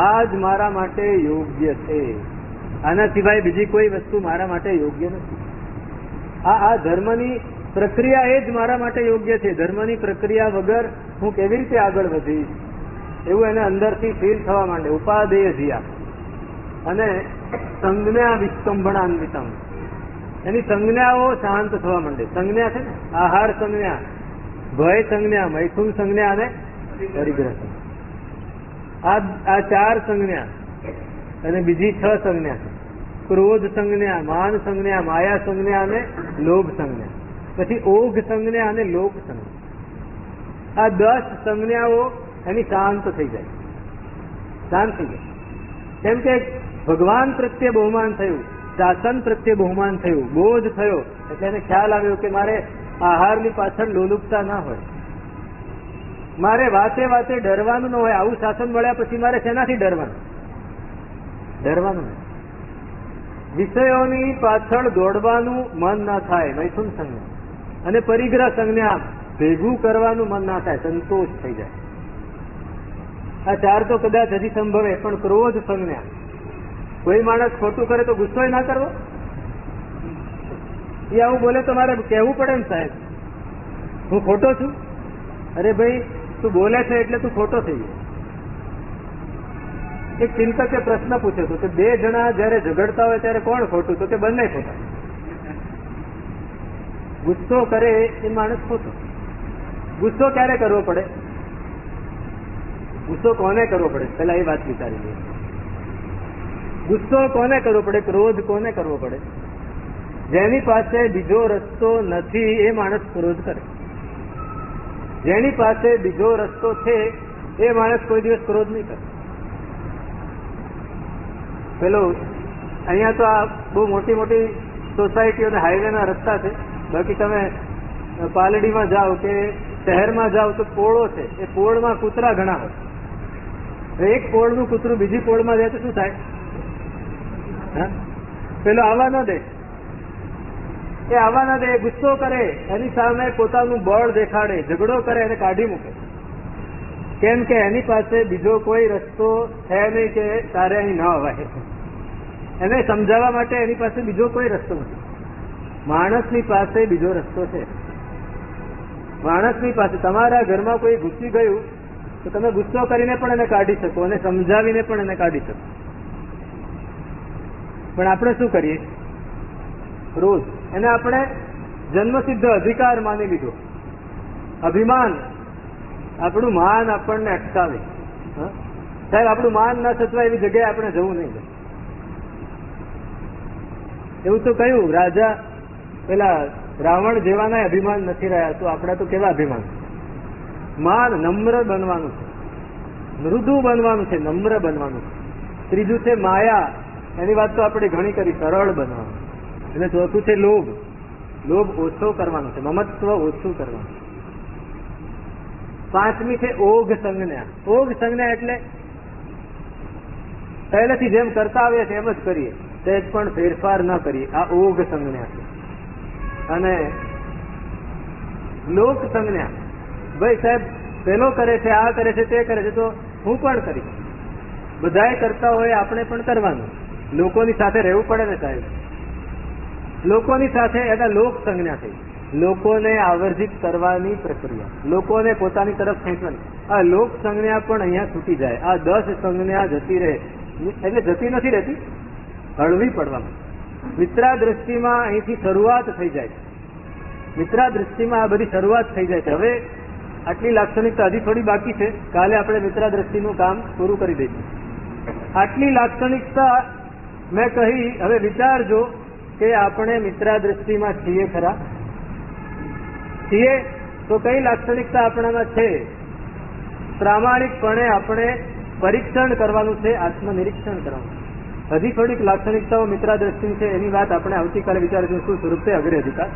આ જ મારા માટે યોગ્ય છે, આના સિવાય બીજી કોઈ વસ્તુ મારા માટે યોગ્ય નથી. આ ધર્મની પ્રક્રિયા એ જ મારા માટે યોગ્ય છે. ધર્મની પ્રક્રિયા વગર હું કેવી રીતે આગળ વધીશ? એવું એને અંદરથી ફીલ થવા માંડે. ઉપાદેય ધ્યા. અને સંજ્ઞા વિસ્તંભણાન્વિતમ, એની સંજ્ઞાઓ શાંત થવા માંડે. સંજ્ઞા છે ને, આહાર સંજ્ઞા, ભય સંજ્ઞા, મૈથુન સંજ્ઞા અને પરિગ્રહ. આ 4 સંજ્ઞા અને બીજી 6 સંજ્ઞા છે. ક્રોધ સંજ્ઞા, માન સંજ્ઞા, માયા સંજ્ઞા અને લોભ સંજ્ઞા. પછી ઓઘ સંજ્ઞા અને લોક સંજ્ઞા. આ 10 સંજ્ઞાઓ એની શાંત થઈ જાય, શાંત થઈ જાય. કેમ કે ભગવાન પ્રત્યે બહુમાન થયું, શાસન પ્રત્યે બહુમાન થયું, બોધ થયો, એટલે એને ખ્યાલ આવ્યો કે મારે આહારની પાછળ લોલુપતા ના હોય, મારે વાતે વાતે ડરવાનું ન હોય. આવું શાસન મળ્યા પછી મારે શેનાથી ડરવાનું? ડરવાનું નહીં. વિષયોની પાછળ દોડવાનું મન ના થાય, મૈથુન સંજ્ઞા. અને પરિગ્રહ સંજ્ઞા ભેગું કરવાનું મન ના થાય, સંતોષ થઈ જાય. આ 4 તો કદાચ હજી સંભવે, પણ ક્રોધ સંજ્ઞા. કોઈ માણસ ખોટું કરે તો ગુસ્સો ના કરવો? એ આવું બોલે તો મારે કહેવું પડે ને, સાહેબ હું ખોટો છું? અરે ભાઈ, તું બોલે છે એટલે તું ખોટો થઈ ગયો. એક ચિંતકે પ્રશ્ન પૂછ્યો હતો કે 2 જણા જયારે ઝઘડતા હોય ત્યારે કોણ ખોટું? તો તે બંને ખોટા. ગુસ્સો કરે એ માણસ ખોટો. ગુસ્સો ક્યારે કરવો પડે? ગુસ્સો કોને કરવો પડે? પેલા એ વાત વિચારી લઈએ. ગુસ્સો કોને કરવો પડે? ક્રોધ કોને કરવો પડે? જેની પાસે બીજો રસ્તો નથી એ માણસ ક્રોધ કરે. જેની પાસે બીજો રસ્તો છે એ માણસ કોઈ દિવસ ક્રોધ નહીં કરે. પેલો અહીંયા તો આ બહુ મોટી મોટી સોસાયટીઓ અને હાઈવેના રસ્તા છે. બાકી તમે પાલડીમાં જાઓ કે શહેરમાં જાઓ તો પોળો છે, એ પોળમાં કૂતરા ઘણા હોય. એક પોળનું કૂતરું બીજી પોળમાં જાય તો શું થાય? પેલો આવવા ન દે, એ આવવા ન દે, ગુસ્સો કરે, એની સામે પોતાનું બળ દેખાડે, ઝઘડો કરે, એને કાઢી મૂકે. કેમ કે એની પાસે બીજો કોઈ રસ્તો છે નહીં કે તારે અહીં ન અવાય. એને સમજાવવા માટે એની પાસે બીજો કોઈ રસ્તો નથી. માણસની પાસે બીજો રસ્તો છે. માણસની પાસે, તમારા ઘરમાં કોઈ ઘૂસી ગયું તો તમે ગુસ્સો કરીને પણ એને કાઢી શકો અને સમજાવીને પણ એને કાઢી શકો. પણ આપણે શું કરીએ? રોજ એને આપણે જન્મસિદ્ધ અધિકાર માની લીધો. અભિમાન, આપણું માન આપણને અટકાવે. સાહેબ, આપણું માન ન સચવાય એવી જગ્યાએ આપણે જવું નહીં. એવું તો કહ્યું, રાજા પેલા રાવણ જેવાના અભિમાન નથી રહ્યા, તો આપણા તો કેવા અભિમાન? માન, નમ્ર બનવાનું છે, મૃદુ બનવાનું છે, નમ્ર બનવાનું છે. ત્રીજું છે માયા, એની વાત તો આપણે ઘણી કરી, સરળ બનવાનું. અને ચોથું છે લોભ, લોભ ઓછો કરવાનો છે, મમત્વ ઓછું કરવાનું. 5મી છે ઓઘ સંજ્ઞા. ઓઘ સંજ્ઞા એટલે પહેલેથી જેમ કરતા આવીએ તેમ જ કરીએ, સહેજ પણ ફેરફાર ન કરીએ. આ ઓઘ સંજ્ઞા છે. અને લોક સંજ્ઞા, ભાઈ સાહેબ પેલો કરે છે, આ કરે છે, તે કરે છે, તો હું પણ કરીશ. બધાએ કરતા હોય આપણે પણ કરવાનું. લોકોની સાથે રહેવું પડે ને સાહેબ. લોકોની સાથે એના લોક સંજ્ઞા થઈ, લોકોને આવર્જિત કરવાની પ્રક્રિયા, લોકોને પોતાની તરફ ખેંચવાની. આ લોક સંજ્ઞા પણ અહીંયા છૂટી જાય. આ 10 સંજ્ઞા જતી રહે, એટલે જતી નથી રહેતી, હળવી પડવામાં. મિત્રા દ્રષ્ટિમાં અહીંથી શરૂઆત થઈ જાય. મિત્રા દ્રષ્ટિમાં આ બધી શરૂઆત થઈ જાય છે. હવે આટલી લાક્ષણિકતા હજી થોડી બાકી છે, કાલે આપણે મિત્રા દ્રષ્ટિનું કામ પૂરું કરી દઈશું. આટલી લાક્ષણિકતા મેં કહી. હવે વિચારજો કે આપણે મિત્રા દ્રષ્ટિમાં છીએ ખરા? છીએ તો કઈ લાક્ષણિકતા આપણામાં છે? પ્રામાણિકપણે આપણે પરીક્ષણ કરવાનું છે, આત્મનિરીક્ષણ કરવાનું. હજી થોડીક લાક્ષણિકતાઓ મિત્રા દ્રષ્ટિ છે, એની વાત આપણે આવતીકાલે વિચારીશું. શું સ્વરૂપ છે અગ્રે અધિકાર.